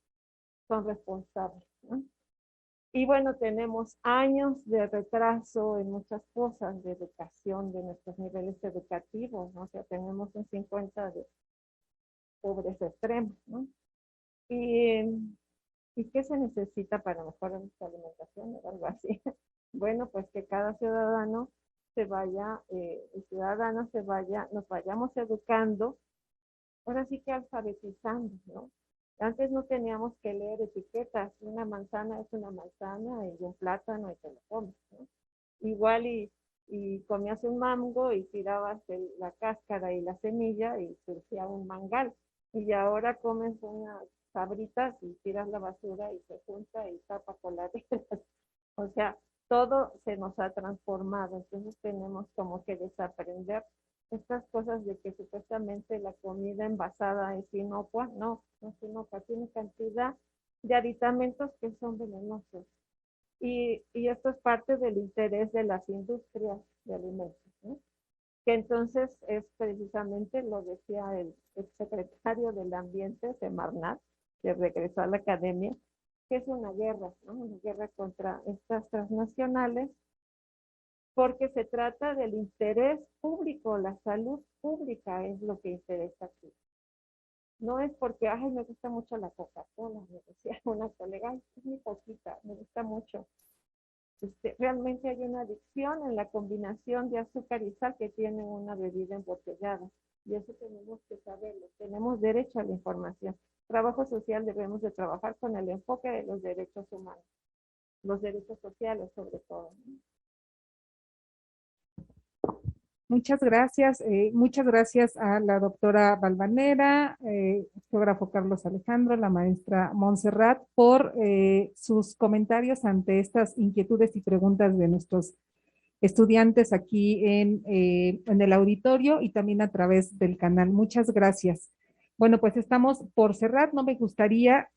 son responsables, ¿no? Y bueno, tenemos años de retraso en muchas cosas de educación, de nuestros niveles educativos, ¿no? O sea, tenemos un 50 de pobreza extrema, ¿no? ¿Y qué se necesita para mejorar nuestra alimentación o algo así? Bueno, pues que cada ciudadano se vaya, nos vayamos educando, ahora sí que alfabetizando, ¿no? Antes no teníamos que leer etiquetas, una manzana es una manzana y un plátano y te lo comes, ¿no? Igual y comías un mango y tirabas la cáscara y la semilla y surgía un mangal. Y ahora comes unas sabritas y tiras la basura y se junta y tapa coladeras. O sea, todo se nos ha transformado, entonces tenemos como que desaprender estas cosas de que supuestamente la comida envasada es inocua. No es inocua, tiene cantidad de aditamentos que son venenosos. Y esto es parte del interés de las industrias de alimentos, ¿no? Que entonces es precisamente, lo decía el secretario del Ambiente, Semarnat, que regresó a la academia, que es una guerra, ¿no? Una guerra contra estas transnacionales, porque se trata del interés público, la salud pública es lo que interesa aquí. No es porque, ay, me gusta mucho la Coca-Cola, me decía una colega, es muy poquita, me gusta mucho. Realmente hay una adicción en la combinación de azúcar y sal que tiene una bebida embotellada. Y eso tenemos que saberlo. Tenemos derecho a la información. Trabajo social debemos de trabajar con el enfoque de los derechos humanos, los derechos sociales sobre todo, ¿no? Muchas gracias a la doctora Valvanera, geógrafo Carlos Alejandro, la maestra Montserrat, por sus comentarios ante estas inquietudes y preguntas de nuestros estudiantes aquí en el auditorio y también a través del canal. Muchas gracias. Bueno, pues estamos por cerrar. No me gustaría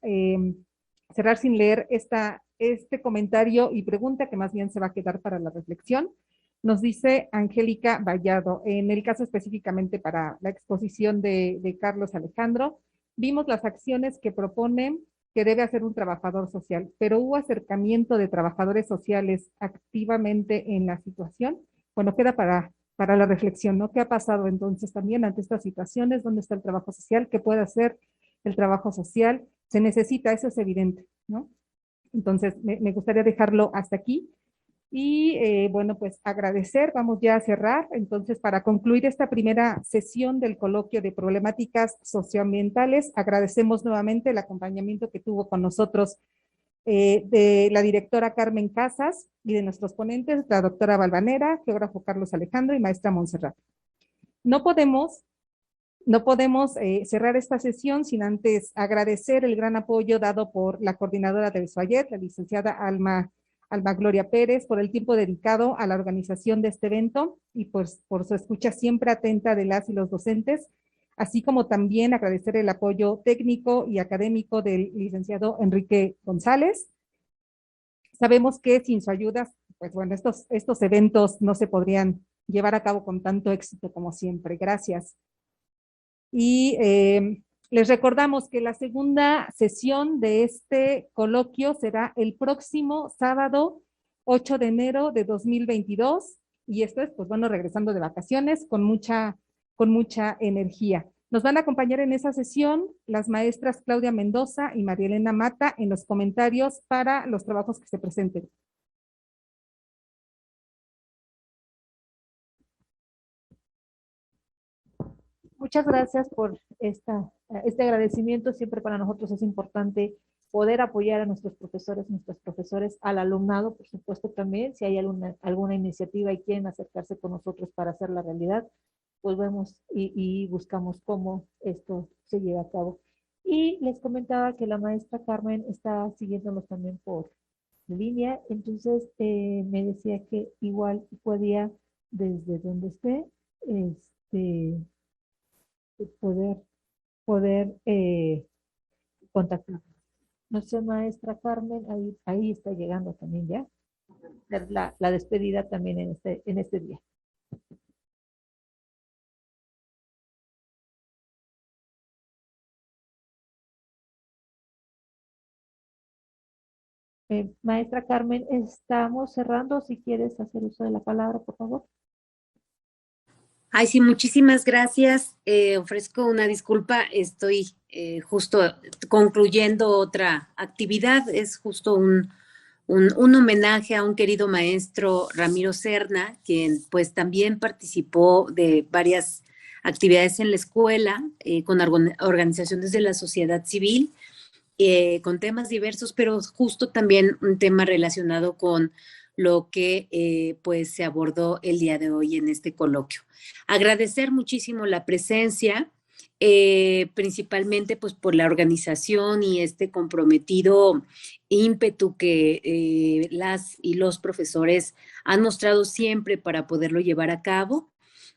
cerrar sin leer este comentario y pregunta que más bien se va a quedar para la reflexión. Nos dice Angélica Vallado, en el caso específicamente para la exposición de Carlos Alejandro, vimos las acciones que propone que debe hacer un trabajador social, pero ¿hubo acercamiento de trabajadores sociales activamente en la situación? Bueno, queda para la reflexión, ¿no? ¿Qué ha pasado entonces también ante estas situaciones? ¿Dónde está el trabajo social? ¿Qué puede hacer el trabajo social? Se necesita, eso es evidente, ¿no? Entonces, me gustaría dejarlo hasta aquí. Y bueno, pues agradecer, vamos ya a cerrar. Entonces, para concluir esta primera sesión del coloquio de problemáticas socioambientales, agradecemos nuevamente el acompañamiento que tuvo con nosotros de la directora Carmen Casas y de nuestros ponentes, la doctora Valvanera, geógrafo Carlos Alejandro y maestra Montserrat. No podemos cerrar esta sesión sin antes agradecer el gran apoyo dado por la coordinadora del SOAYET, la licenciada Alma Gloria Pérez, por el tiempo dedicado a la organización de este evento y pues por su escucha siempre atenta de las y los docentes, así como también agradecer el apoyo técnico y académico del licenciado Enrique González. Sabemos que sin su ayuda, pues bueno, estos eventos no se podrían llevar a cabo con tanto éxito como siempre. Gracias. Y les recordamos que la segunda sesión de este coloquio será el próximo sábado 8 de enero de 2022 y esto es, pues bueno, regresando de vacaciones con mucha energía. Nos van a acompañar en esa sesión las maestras Claudia Mendoza y María Elena Mata en los comentarios para los trabajos que se presenten. Muchas gracias por este agradecimiento. Siempre para nosotros es importante poder apoyar a nuestros profesores, al alumnado, por supuesto también. Si hay alguna iniciativa y quieren acercarse con nosotros para hacer la realidad, pues vemos y buscamos cómo esto se lleva a cabo. Y les comentaba que la maestra Carmen está siguiéndonos también por línea, entonces me decía que igual podía, desde donde esté, poder contactar. Nuestra maestra Carmen, ahí está llegando también ya. La despedida también en este día. Maestra Carmen, estamos cerrando. Si quieres hacer uso de la palabra, por favor. Ay, sí, muchísimas gracias. Ofrezco una disculpa. Estoy justo concluyendo otra actividad. Es justo un homenaje a un querido maestro, Ramiro Serna, quien pues también participó de varias actividades en la escuela con organizaciones de la sociedad civil, con temas diversos, pero justo también un tema relacionado con lo que pues se abordó el día de hoy en este coloquio. Agradecer muchísimo la presencia, principalmente pues por la organización y este comprometido ímpetu que las y los profesores han mostrado siempre para poderlo llevar a cabo.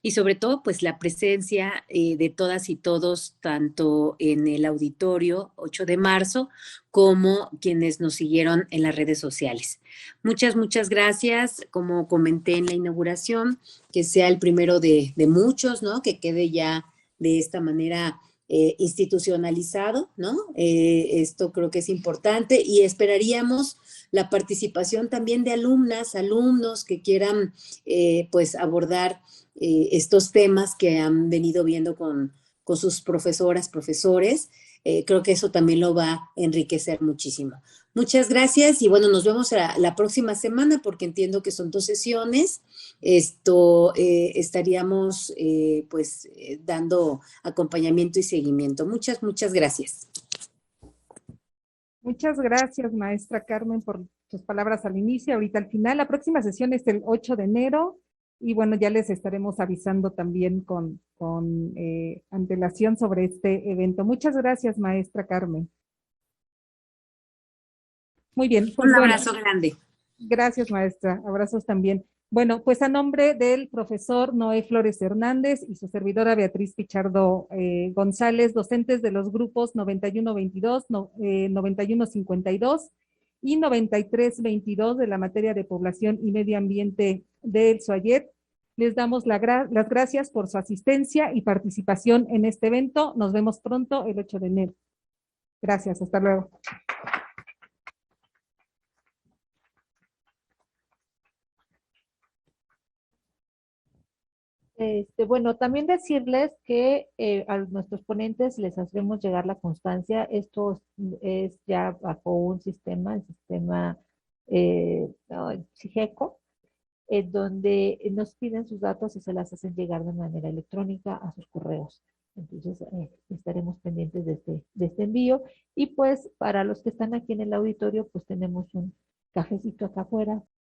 Y sobre todo, pues la presencia de todas y todos, tanto en el auditorio 8 de marzo, como quienes nos siguieron en las redes sociales. Muchas gracias. Como comenté en la inauguración, que sea el primero de muchos, ¿no? Que quede ya de esta manera institucionalizado, ¿no? Esto creo que es importante y esperaríamos la participación también de alumnas, alumnos que quieran pues abordar estos temas que han venido viendo con sus profesoras, profesores. Creo que eso también lo va a enriquecer muchísimo. Muchas gracias y bueno, nos vemos la próxima semana porque entiendo que son 2 sesiones. Estaríamos pues dando acompañamiento y seguimiento. Muchas gracias. Muchas gracias, maestra Carmen, por sus palabras al inicio, ahorita al final. La próxima sesión es el 8 de enero. Y bueno, ya les estaremos avisando también con antelación sobre este evento. Muchas gracias, maestra Carmen. Muy bien. Pues un abrazo grande. Gracias, maestra. Abrazos también. Bueno, pues a nombre del profesor Noé Flores Hernández y su servidora Beatriz Pichardo González, docentes de los grupos 9122, 9152 y 9322 de la materia de población y medio ambiente del SOAYET, les damos las gracias por su asistencia y participación en este evento. Nos vemos pronto el 8 de enero. Gracias, hasta luego. Bueno, también decirles que a nuestros ponentes les hacemos llegar la constancia. Esto es ya bajo un sistema, el sistema CIGECO, donde nos piden sus datos y se las hacen llegar de manera electrónica a sus correos. Entonces, estaremos pendientes de este envío. Y pues para los que están aquí en el auditorio, pues tenemos un cafecito acá afuera